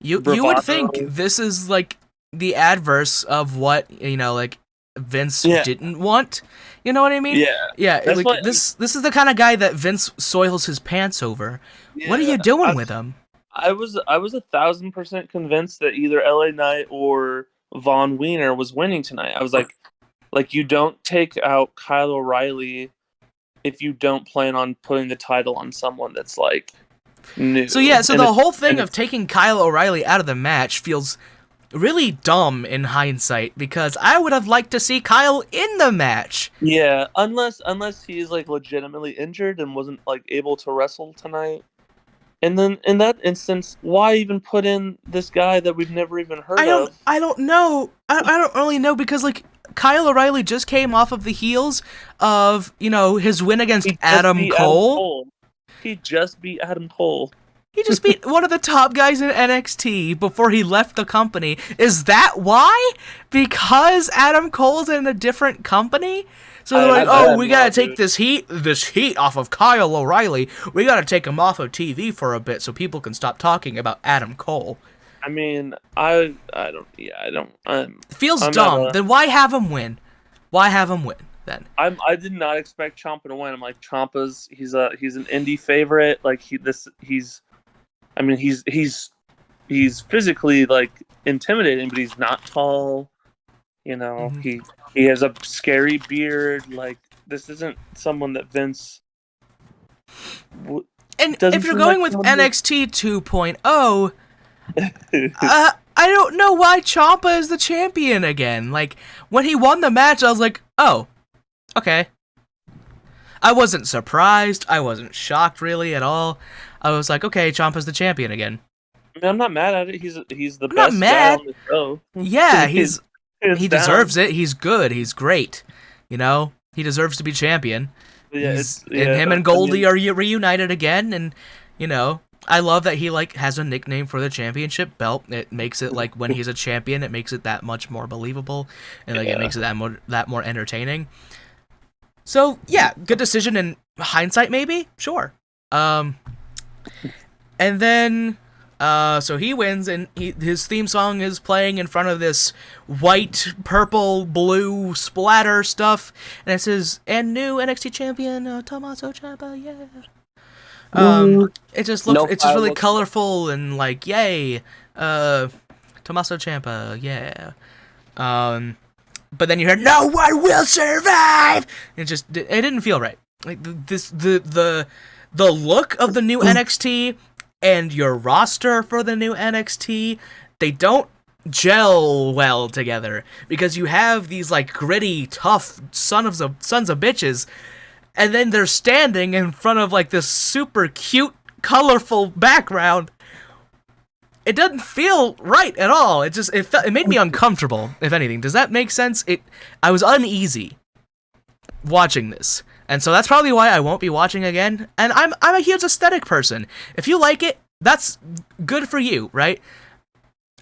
You would think this is like the adverse of what like Vince didn't want. You know what I mean? Yeah. Like, this is the kind of guy that Vince soils his pants over. Yeah, what are you doing with him? I was 1,000% convinced that either LA Knight or Von Wiener was winning tonight. I was like you don't take out Kyle O'Reilly if you don't plan on putting the title on someone that's like new. So the whole thing of taking Kyle O'Reilly out of the match feels really dumb in hindsight, because I would have liked to see Kyle in the match. Yeah, unless he's like legitimately injured and wasn't like able to wrestle tonight. And then in that instance, why even put in this guy that we've never even heard of? I don't know. I don't really know, because like Kyle O'Reilly just came off of the heels of, his win against Adam Cole. He just beat Adam Cole. He just beat one of the top guys in NXT before he left the company. Is that why? Because Adam Cole's in a different company? So they're like, we gotta take this heat off of Kyle O'Reilly. We gotta take him off of TV for a bit so people can stop talking about Adam Cole. I mean, I don't. Feels dumb. Then why have him win? Why have him win then? I did not expect Ciampa to win. I'm like, Ciampa's he's an indie favorite. Like he's physically like intimidating, but he's not tall. He has a scary beard. Like, this isn't someone that Vince. And if you're going with NXT 2.0. I don't know why Ciampa is the champion again. Like, when he won the match, I was like, oh, okay. I wasn't surprised. I wasn't shocked really at all. I was like, okay, Ciampa's the champion again. I mean, I'm not mad at it. He's the best guy on the show. Yeah, he deserves it. He's good. He's great. He deserves to be champion. Yeah, him and Goldie are reunited again, and I love that he like has a nickname for the championship belt. It makes it like when he's a champion, it makes it that much more believable, and like it makes it that more entertaining. So yeah, good decision in hindsight, maybe, sure. And then so he wins, and his theme song is playing in front of this white, purple, blue splatter stuff, and it says "and new NXT champion Tommaso Ciampa, yeah." It just looks, it's just really colorful and like, yay, Tommaso Ciampa, yeah. But then you hear, "No one will survive." It didn't feel right. Like the look of the new NXT and your roster for the new NXT, they don't gel well together, because you have these like gritty, tough sons of bitches, and then they're standing in front of like this super cute, colorful background. It doesn't feel right at all. It made me uncomfortable, if anything. Does that make sense? I was uneasy watching this. And so that's probably why I won't be watching again. And I'm a huge aesthetic person. If you like it, that's good for you, right?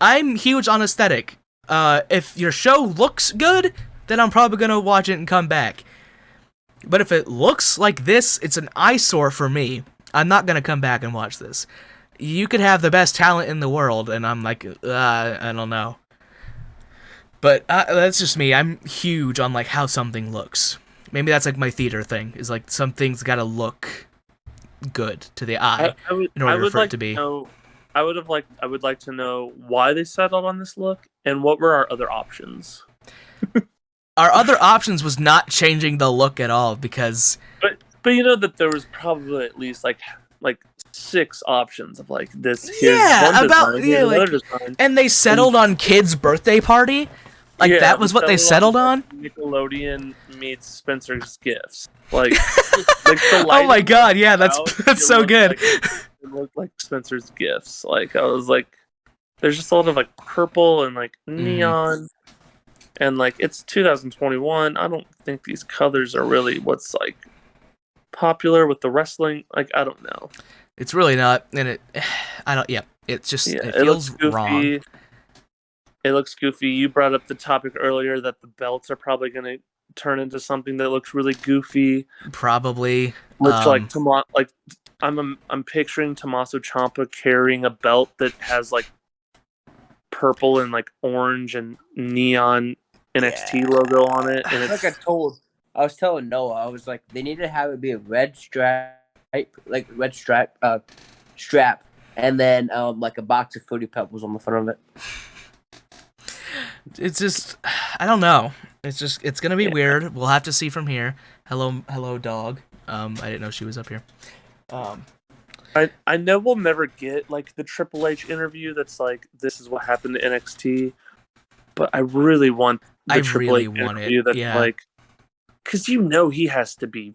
I'm huge on aesthetic. If your show looks good, then I'm probably gonna watch it and come back. But if it looks like this, it's an eyesore for me. I'm not gonna come back and watch this. You could have the best talent in the world, and I'm like, I don't know. But that's just me. I'm huge on like how something looks. Maybe that's like my theater thing, is like some things gotta look good to the eye in order for it to be. I would like to know why they settled on this look, and what were our other options. Our other options was not changing the look at all, because but you know that there was probably at least like 6 options of like this. Yeah, another design. And they settled on Kid's birthday party. Like that was what they settled on. Nickelodeon meets Spencer's Gifts. Like the oh my god, yeah, that's so good. It looked like Spencer's Gifts. Like I was like, there's just a lot of like purple and like neon, and like it's 2021. I don't think these colors are really what's like popular with the wrestling. Like I don't know. It's really not, and it's just it feels wrong. It looks goofy. You brought up the topic earlier that the belts are probably going to turn into something that looks really goofy. Probably. Which I'm picturing Tommaso Ciampa carrying a belt that has like purple and like orange and neon NXT logo on it. And it's I was telling Noah, I was like, they need to have it be a red strap, and then like a box of Fruity Pebbles on the front of it. It's just, I don't know. It's gonna be weird. We'll have to see from here. Hello, dog. I didn't know she was up here. I know we'll never get like the Triple H interview. That's like, this is what happened to NXT. But I really want the Triple H interview. That's like, because he has to be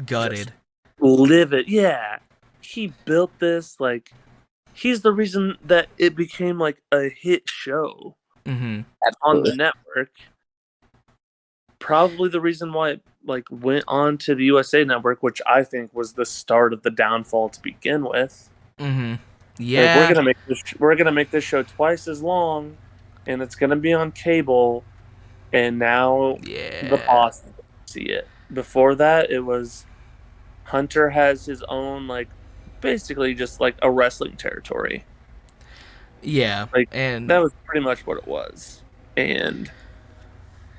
gutted, livid. Yeah, he built this. Like, he's the reason that it became like a hit show. On the network. Probably the reason why it like went on to the USA Network, which I think was the start of the downfall to begin with. Yeah, like, we're gonna make this show twice as long, and it's gonna be on cable. And now the boss see it. Before that, it was Hunter has his own like, basically just like a wrestling territory. Yeah, like, and that was pretty much what it was. And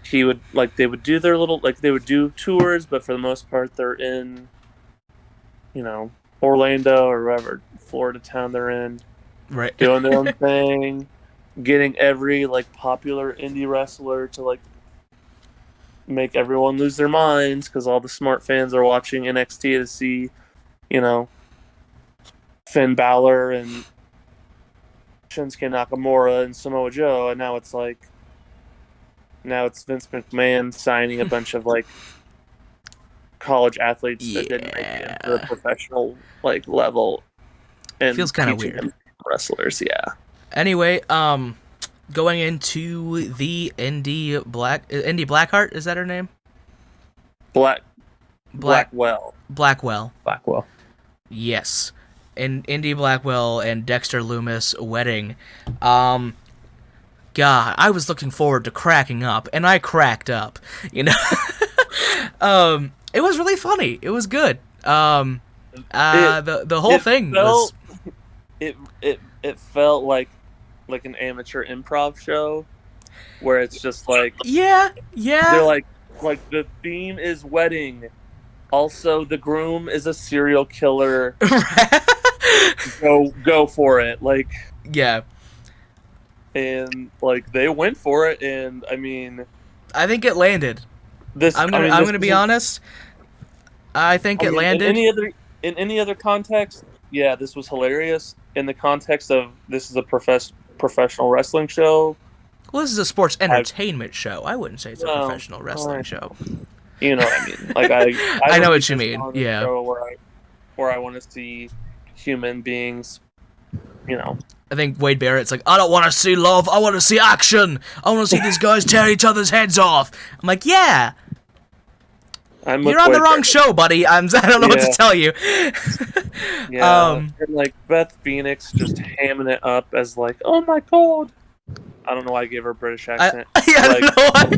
he would like, they would do their little, like they would do tours, but for the most part they're in, Orlando or wherever Florida town they're in, right, doing their own thing, getting every like popular indie wrestler to like make everyone lose their minds because all the smart fans are watching NXT to see, Finn Balor and Shinsuke Nakamura and Samoa Joe, and now it's Vince McMahon signing a bunch of like college athletes that didn't make it to the professional like level, and feels kind of weird. Wrestlers, yeah. Anyway, going into the Indy Blackheart, is that her name? Blackwell. Yes. In Indy Blackwell and Dexter Lumis wedding. God, I was looking forward to cracking up, and I cracked up. It was really funny. It was good. The whole thing was. It felt like an amateur improv show, where it's just like yeah. They're like the theme is wedding. Also, the groom is a serial killer. Go for it, like yeah. And like they went for it, and I mean, I think it landed. I'm gonna be honest. I think it landed. In any other context, yeah, this was hilarious. In the context of this is a professional wrestling show. Well, this is a sports entertainment show. I wouldn't say it's a professional wrestling show. You know what I mean? Like I know what you mean. Yeah. Where I want to see human beings, I think Wade Barrett's like, I don't want to see love. I want to see action. I want to see these guys tear each other's heads off. I'm like, yeah. You're on the wrong show, buddy. I don't know what to tell you. And like Beth Phoenix just hamming it up as like, oh my god. I don't know why I gave her a British accent. I don't know why.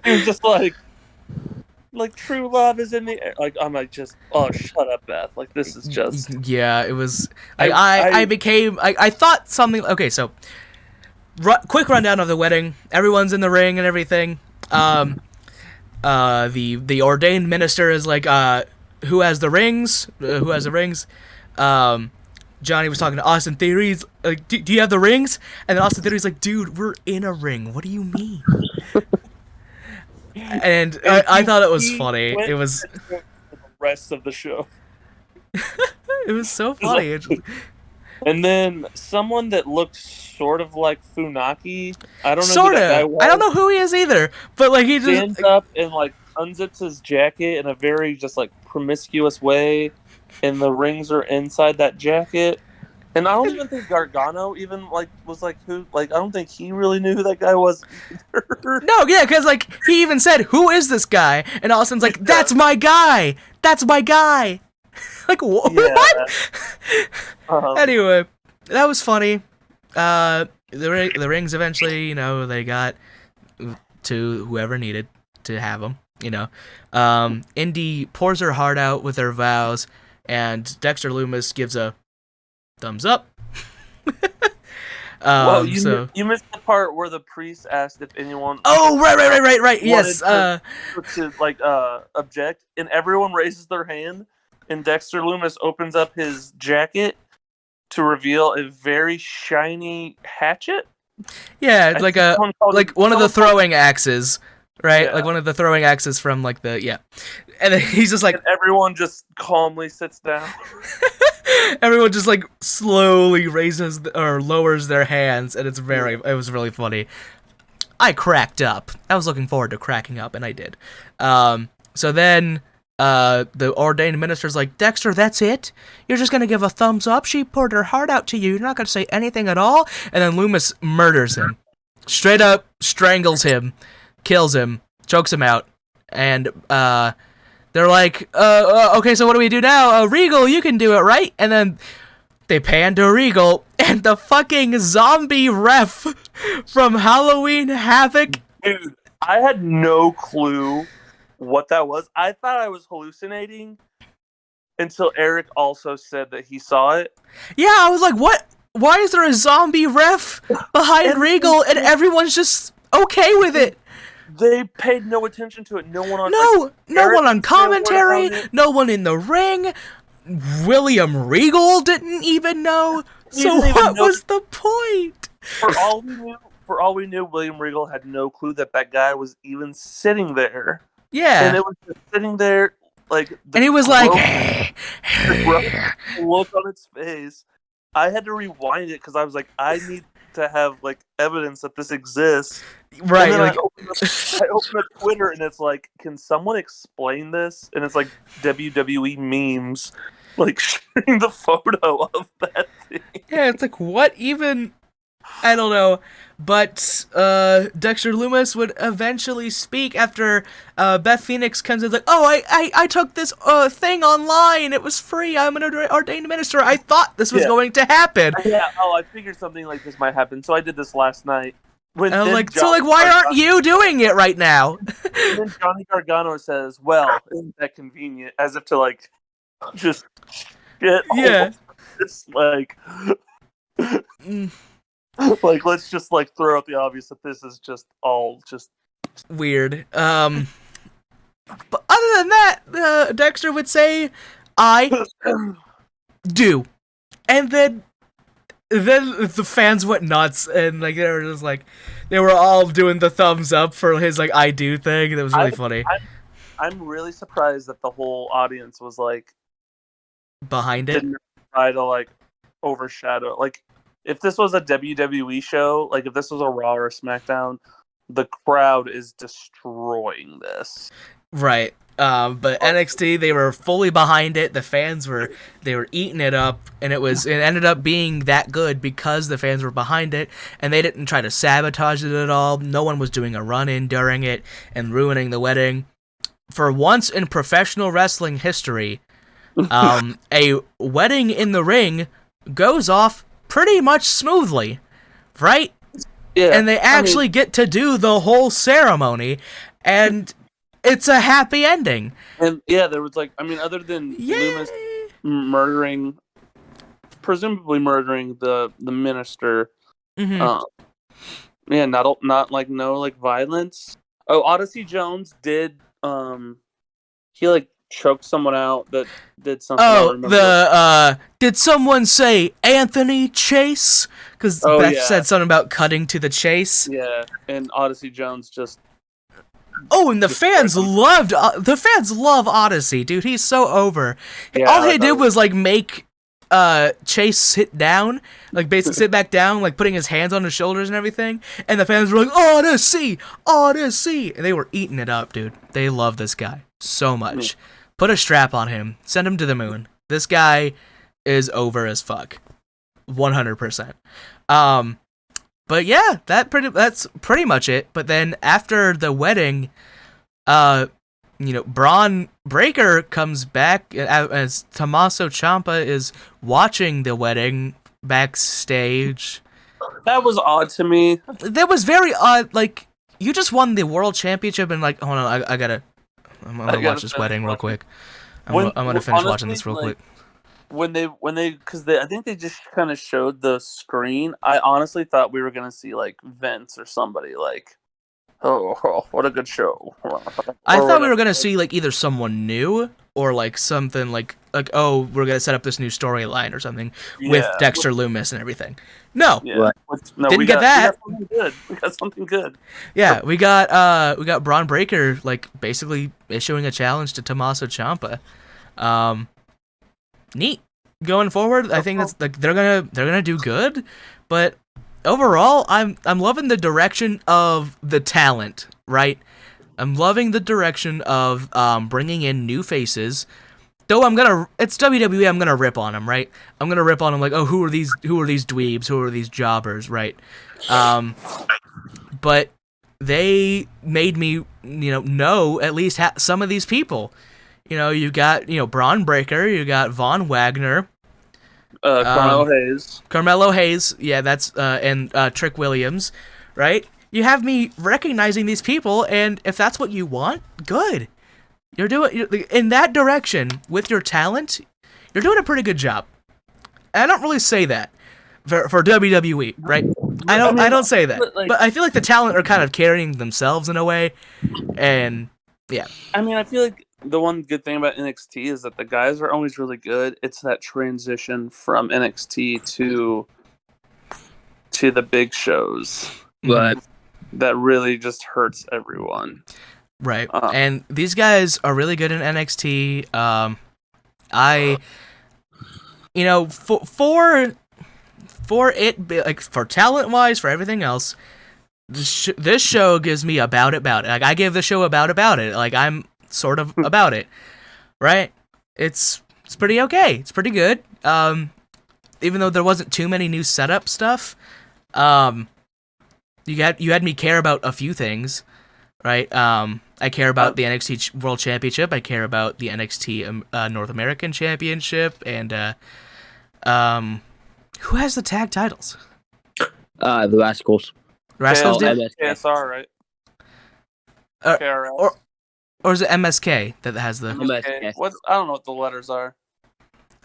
She was just like true love is in the air. Like I'm like, just shut up, Beth. Like this is just it was. I thought something. Okay, so quick rundown of the wedding. Everyone's in the ring and everything. The ordained minister is like, who has the rings? Who has the rings? Johnny was talking to Austin Theory's like, do you have the rings? And then Austin Theory's like, dude, we're in a ring. What do you mean? And I thought it was funny. It was the rest of the show. It was so funny. And then someone that looked sort of like Funaki. I don't know Sort who that guy of. was. I don't know who he is either, but like he just Stands up and like unzips his jacket in a very just like promiscuous way, and the rings are inside that jacket. And I don't even think Gargano even like was like who like I don't think he really knew who that guy was either. No, yeah, because like he even said, "Who is this guy?" And Austin's like, "That's my guy. That's my guy." Like what? Yeah. Anyway, that was funny. The rings eventually, they got to whoever needed to have them. Indy pours her heart out with her vows, and Dexter Lumis gives a thumbs up. Well, you missed the part where the priest asked if anyone. Oh, right. Yes. To object, and everyone raises their hand, and Dexter Lumis opens up his jacket to reveal a very shiny hatchet. Yeah, like one of the throwing axes, right? Yeah. Like one of the throwing axes from like and then he's just like, and everyone just calmly sits down. Everyone just like slowly raises or lowers their hands, and it was really funny. I cracked up. I was looking forward to cracking up, and I did. So then the ordained minister's like, Dexter, that's it? You're just gonna give a thumbs up? She poured her heart out to you. You're not gonna say anything at all? And then Lumis murders him. Straight up strangles him, kills him, chokes him out, and they're like, okay, so what do we do now? Regal, you can do it, right? And then they pan to Regal, and the fucking zombie ref from Halloween Havoc. Dude, I had no clue what that was. I thought I was hallucinating until Eric also said that he saw it. Yeah, I was like, what? Why is there a zombie ref behind Regal, and everyone's just okay with it? They paid no attention to it. No one on no one on commentary. No one in the ring. William Regal didn't even know. So what was the point? For all we knew, William Regal had no clue that guy was even sitting there. Yeah, and it was just sitting there like. And he was like, the look on its face. I had to rewind it because I was like, I need to have like evidence that this exists. Right. And then I open up Twitter and it's like, can someone explain this? And it's like WWE memes, like sharing the photo of that thing. Yeah, it's like, what even? I don't know. But Dexter Lumis would eventually speak after Beth Phoenix comes in like, oh, I took this thing online. It was free. I'm an ordained minister. I thought this was going to happen. Yeah, I figured something like this might happen. So I did this last night. And I'm like, why aren't you doing it right now? And then Johnny Gargano says, well, isn't that convenient? As if to like, just get it's like... Like, let's just like throw out the obvious that this is just all just weird. But other than that, Dexter would say, "I do," and then the fans went nuts, and like they were just like, they were all doing the thumbs up for his like "I do" thing. That was really funny. I'm really surprised that the whole audience was like behind it, didn't try to like overshadow like. If this was a WWE show, like if this was a Raw or a SmackDown, the crowd is destroying this. Right. But NXT, they were fully behind it. The fans were eating it up, and it ended up being that good because the fans were behind it, and they didn't try to sabotage it at all. No one was doing a run-in during it and ruining the wedding. For once in professional wrestling history, a wedding in the ring goes off pretty much smoothly, right? Yeah. And they actually get to do the whole ceremony, and it's a happy ending. And yeah, there was like, I mean, other than Lumis presumably murdering the minister, not like no like violence. Oh, Odyssey Jones did he like choked someone out that did something. Oh, did someone say Anthony Chase? Because Beth said something about cutting to the chase. Yeah, and Odyssey Jones just. Oh, and the fans love Odyssey, dude. He's so over. Yeah, all he did was like make Chase sit down, like basically sit back down, like putting his hands on his shoulders and everything, and the fans were like, Odyssey, Odyssey, and they were eating it up, dude. They love this guy so much. Put a strap on him, send him to the moon. This guy is over as fuck, 100%. But yeah, that's pretty much it. But then after the wedding, Braun Breaker comes back as Tommaso Ciampa is watching the wedding backstage. That was odd to me. That was very odd. Like, you just won the world championship and like, hold on, I'm gonna watch this wedding real quick. I'm gonna finish watching this real quick. When they, because I think they just kind of showed the screen. I honestly thought we were gonna see like Vince or somebody like, oh what a good show. I thought we were gonna see like either someone new or like something like oh, we're gonna set up this new storyline or something with Dexter Loomis and everything. No, didn't get that. We got something good. Yeah, we got Braun Breaker like basically issuing a challenge to Tommaso Ciampa. Neat. Going forward, I think that's like they're gonna do good, but overall, I'm loving the direction of the talent. Right, I'm loving the direction of bringing in new faces. Though it's WWE, I'm gonna rip on them. Right, I'm gonna rip on them like, oh, who are these dweebs? Who are these jobbers? Right, but they made me know at least some of these people. You got, Braun Breaker, you got Von Wagner. Carmelo Hayes, yeah, that's, and Trick Williams, right? You have me recognizing these people, and if that's what you want, good. You're in that direction, with your talent, you're doing a pretty good job. I don't really say that for WWE, right? I don't say that. But I feel like the talent are kind of carrying themselves in a way, and, yeah. I mean, I feel like the one good thing about NXT is that the guys are always really good. It's that transition from NXT to the big shows, but that really just hurts everyone. Right, and these guys are really good in NXT. For it, for talent wise, for everything else, this show gives me about it. Like, I give the show about it. Like, I'm sort of about it, right? It's pretty okay. It's pretty good. Even though there wasn't too many new setup stuff, you had me care about a few things, right? I care about the NXT World Championship. I care about the NXT North American Championship, and who has the tag titles? The Rascals. Rascals did? KSR, right? KRS. Or is it MSK that has the... MSK. I don't know what the letters are.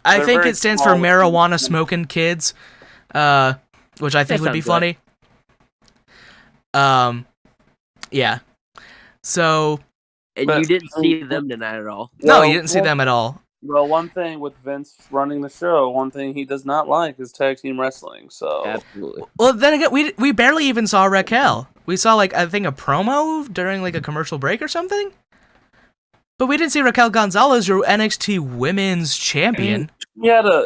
I think it stands for Marijuana Smoking Kids, which I think would be funny. Yeah. So... And you didn't see them tonight at all? No, you didn't see them at all. Well, one thing with Vince running the show, one thing he does not like is tag team wrestling, so... Absolutely. Well, then again, we barely even saw Raquel. We saw, like, I think a promo during, like, a commercial break or something? But we didn't see Raquel Gonzalez, your NXT Women's Champion.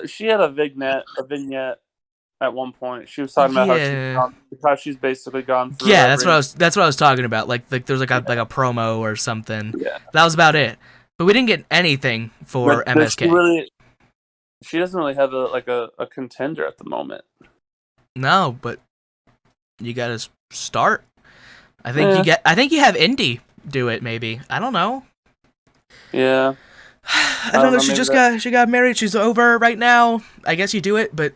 She had a vignette at one point. She was talking about how she's basically gone through. Yeah, that's what I was talking about. Like there's like a promo or something. Yeah, that was about it. But we didn't get anything for MSK. She doesn't really have a contender at the moment. No, but you gotta start. I think you have Indy do it. Maybe, I don't know. Yeah, I don't know. She got married. She's over right now. I guess you do it, but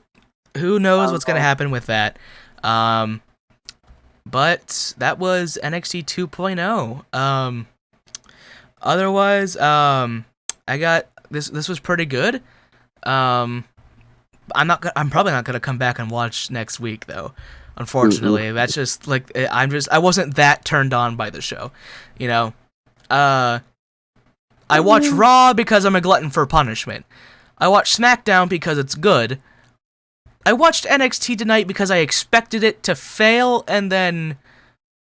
who knows what's gonna happen with that? But that was NXT 2.0. Otherwise, I got this. This was pretty good. I'm probably not gonna come back and watch next week though. Unfortunately, that's just like I wasn't that turned on by the show, you know. I watch Raw because I'm a glutton for punishment. I watch SmackDown because it's good. I watched NXT tonight because I expected it to fail, and then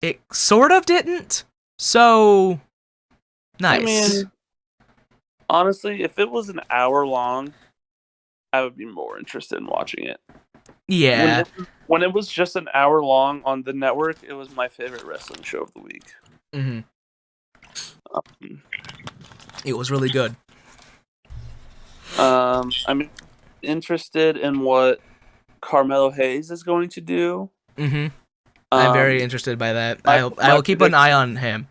it sort of didn't. So, nice. I mean, honestly, if it was an hour long, I would be more interested in watching it. Yeah. When it was just an hour long on the network, it was my favorite wrestling show of the week. Mm-hmm. It was really good. I'm interested in what Carmelo Hayes is going to do. Mm-hmm. I'm very interested by that. I will keep an eye on him.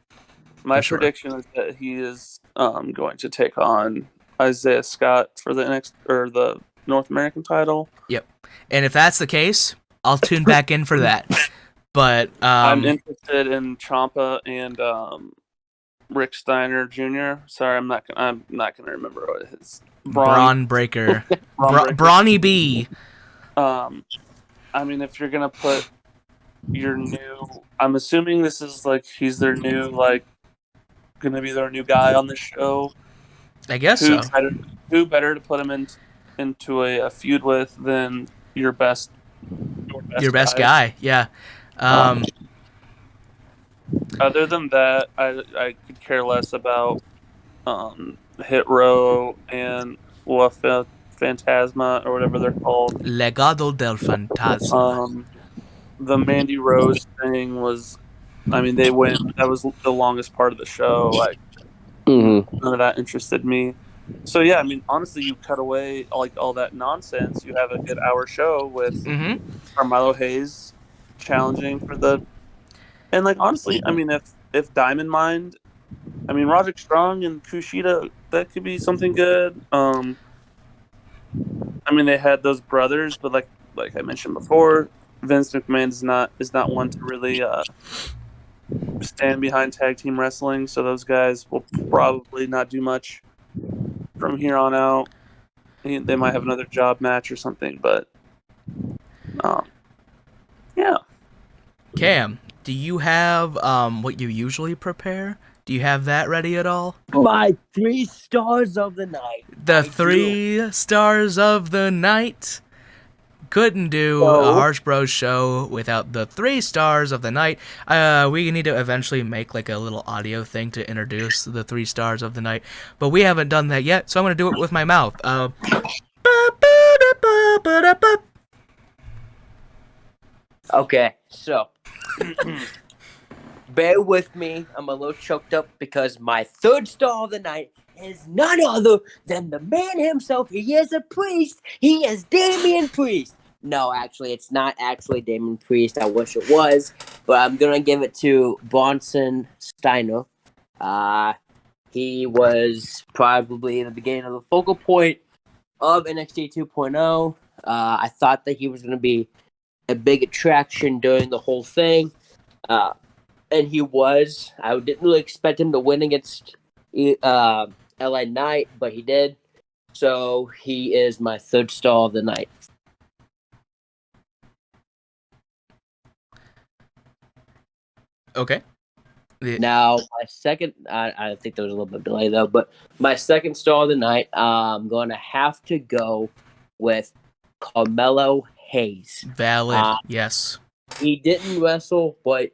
My prediction is that he is going to take on Isaiah Scott for the the North American title. Yep. And if that's the case, I'll tune back in for that. But I'm interested in Ciampa and Rick Steiner Jr. Sorry, I'm not gonna remember what his Braun Breaker. Brawny B. I mean, if you're gonna put your new, I'm assuming this is like he's their new gonna be their new guy on the show. I guess so. Who better to put him into a feud with than your best guy? Yeah. Other than that, I could care less about Hit Row and Fantasma or whatever they're called. Legado del Fantasma. The Mandy Rose thing was, I mean, they went. That was the longest part of the show. None of that interested me. So yeah, I mean, honestly, you cut away all that nonsense. You have a good hour show with Carmelo Hayes challenging for the, and honestly, I mean, if Diamond Mine, I mean, Roderick Strong and Kushida, that could be something good. I mean, they had those brothers, but like I mentioned before, Vince McMahon is not one to really stand behind tag team wrestling. So those guys will probably not do much from here on out. They might have another job match or something, but yeah. Cam, do you have what you usually prepare? Do you have that ready at all? My 3 stars of the night. The 3 stars of the night. Couldn't do a HarshBros show without the 3 stars of the night. We need to eventually make a little audio thing to introduce the 3 stars of the night, but we haven't done that yet, so I'm gonna do it with my mouth. Okay, so bear with me. I'm a little choked up because my 3rd star of the night is none other than the man himself. He is a priest. He is Damian Priest. No, actually, it's not actually Damian Priest. I wish it was, but I'm gonna give it to Bronson Steiner. He was probably the beginning of the focal point of NXT 2.0. I thought that he was gonna be a big attraction during the whole thing, and he was. I didn't really expect him to win against LA Knight, but he did. So he is my 3rd star of the night. Okay. Now, my second, I think there was a little bit of delay though, but my 2nd star of the night, I'm going to have to go with Carmelo Hayes. Valid, yes. He didn't wrestle, but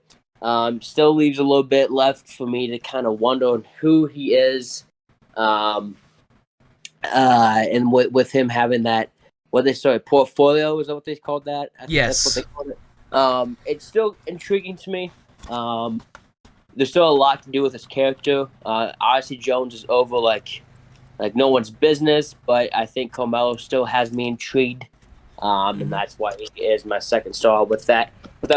still leaves a little bit left for me to kind of wonder on who he is. And with him having that, portfolio, is that what they called that? Yes. That's what they called it. It's still intriguing to me. There's still a lot to do with his character. Odyssey Jones is over like no one's business, but I think Carmelo still has me intrigued, and that's why he is my 2nd star. With that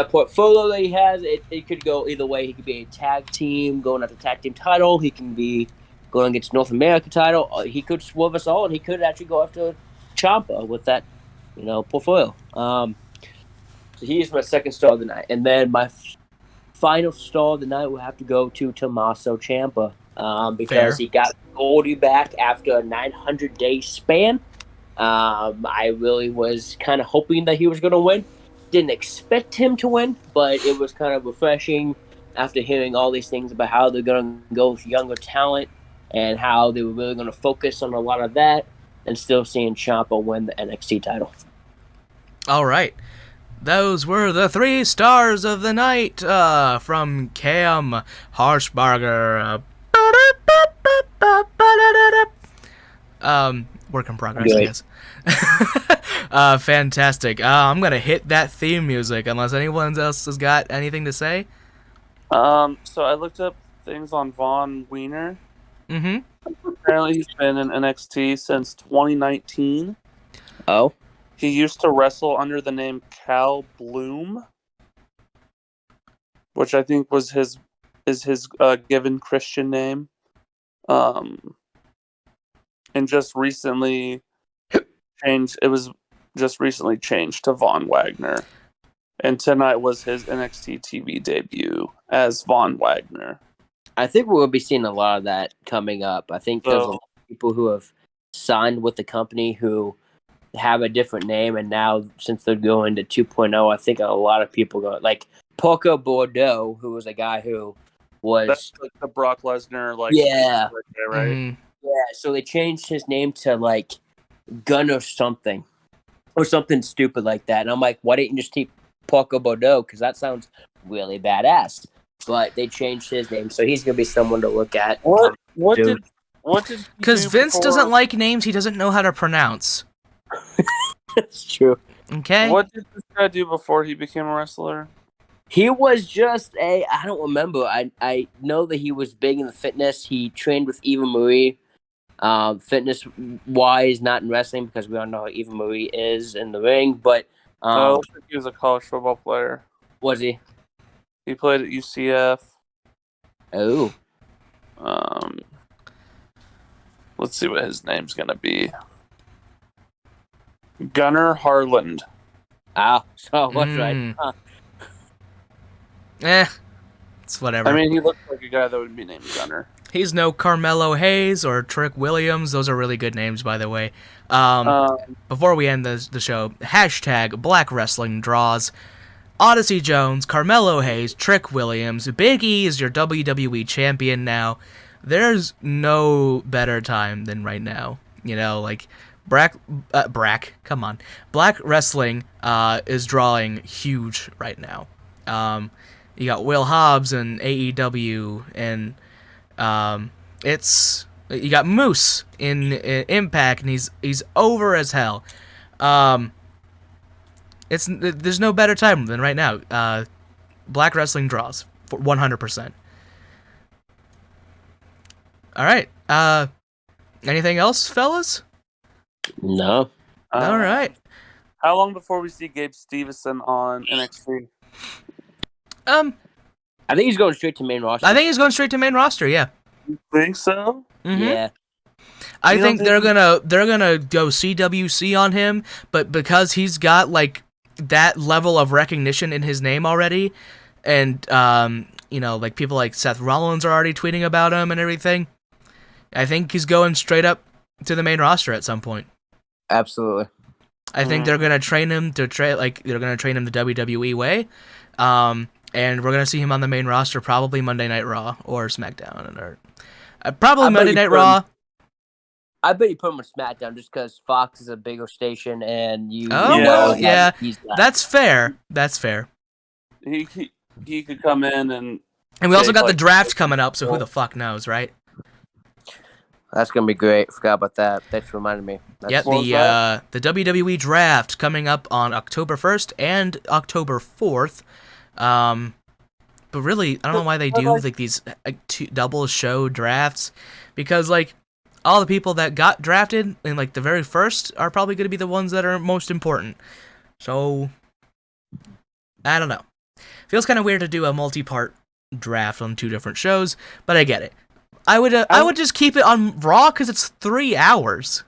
portfolio that he has, it could go either way. He could be a tag team going after tag team title. He can be going against North America title. He could swerve us all, and he could actually go after Ciampa with that, portfolio. So he is my 2nd star of the night, and then my final star of the night will have to go to Tommaso Ciampa because he got Goldie back after a 900-day span. I really was kind of hoping that he was going to win. Didn't expect him to win, but it was kind of refreshing after hearing all these things about how they're going to go with younger talent and how they were really going to focus on a lot of that, and still seeing Ciampa win the NXT title. All right. Those were the 3 stars of the night from Cam Harshbarger. Work in progress, I guess. Fantastic. I'm gonna hit that theme music unless anyone else has got anything to say. So I looked up things on Von Wiener. Mm-hmm. Apparently, he's been in NXT since 2019. Oh. He used to wrestle under the name Cal Bloom, which I think was his given Christian name. And just recently changed. It was just recently changed to Von Wagner, and tonight was his NXT TV debut as Von Wagner. I think we'll be seeing a lot of that coming up. I think there's a lot of people who have signed with the company who have a different name, and now since they're going to 2.0, I think a lot of people go like Poco Bordeaux, who was a guy who was that's like the Brock Lesnar, like yeah, right? Mm-hmm. Yeah, so they changed his name to like Gun or something stupid like that. And I'm like, why didn't you just keep Poco Bordeaux? Because that sounds really badass. But they changed his name, so he's gonna be someone to look at. What did? Because Vince doesn't like names he doesn't know how to pronounce. That's true. Okay. What did this guy do before he became a wrestler? He was just I don't remember. I know that he was big in the fitness. He trained with Eva Marie. Fitness wise, not in wrestling because we all know how Eva Marie is in the ring. But I think he was a college football player. Was he? He played at UCF. Oh. Let's see what his name's gonna be. Gunnar Harland. Ah, so what's right? Huh. It's whatever. I mean, he looks like a guy that would be named Gunnar. He's no Carmelo Hayes or Trick Williams. Those are really good names, by the way. Before we end the show, hashtag Black Wrestling Draws. Odyssey Jones, Carmelo Hayes, Trick Williams. Big E is your WWE champion now. There's no better time than right now. You know, like, Black Wrestling is drawing huge right now. You got Will Hobbs and AEW, and you got Moose in Impact, and he's over as hell. There's no better time than right now. Black Wrestling draws for 100%. All right. Anything else, fellas? No. All right. How long before we see Gabe Stevenson on NXT? I think he's going straight to main roster. Yeah. You think so? Mm-hmm. Yeah. I think they're gonna go CWC on him, but because he's got like that level of recognition in his name already, and like people like Seth Rollins are already tweeting about him and everything, I think he's going straight up to the main roster at some point. Absolutely. I think they're gonna train him the WWE way, and we're gonna see him on the main roster probably Monday Night Raw or SmackDown, or probably Monday Night Raw. I bet you put him on SmackDown just because Fox is a bigger station, and you. Yeah, that's fair. That's fair. He could come in and we also got the draft coming up, so who the fuck knows, right? That's gonna be great. Forgot about that. Thanks for reminding me. The WWE draft coming up on October 1st and October 4th. But really, I don't know why they do like these double show drafts, because like all the people that got drafted in like the very first are probably going to be the ones that are most important. So I don't know. Feels kind of weird to do a multi-part draft on two different shows, but I get it. I would just keep it on Raw because it's 3 hours.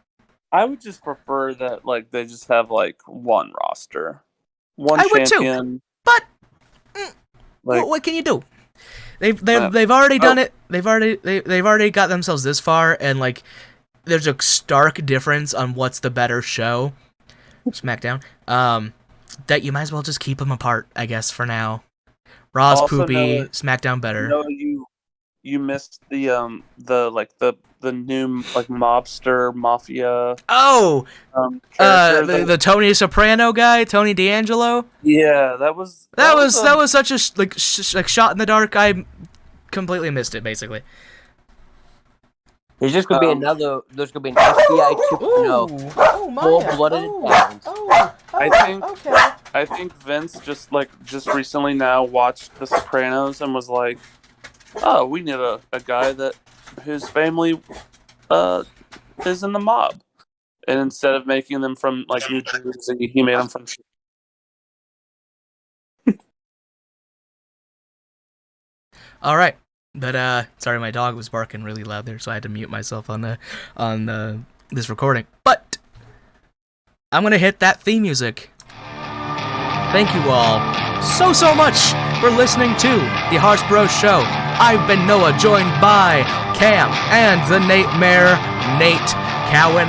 I would just prefer that like they just have like one roster, one I champion. Would too, but what can you do? They've already done it. They've already got themselves this far, and like there's a stark difference on what's the better show, SmackDown. That you might as well just keep them apart, I guess, for now. Raw's poopy, SmackDown better. No, you missed the new like mobster mafia. Oh, the Tony Soprano guy, Tony D'Angelo. Yeah, that was such a shot in the dark. I completely missed it, basically. There's just gonna be another. There's gonna be an FBI 2.0. Full-blooded Italians. I think Vince just recently now watched The Sopranos and was like, "Oh, we need a guy that his family is in the mob," and instead of making them from like New Jersey, he made them from. All right, but sorry, my dog was barking really loud there, so I had to mute myself on this recording. But I'm gonna hit that theme music. Thank you all so much for listening to the HarshBros Show. I've been Noah, joined by Cam and the Nate Mayor, Nate Cowan.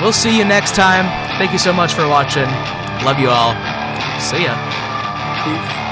We'll see you next time. Thank you so much for watching. Love you all. See ya. Peace.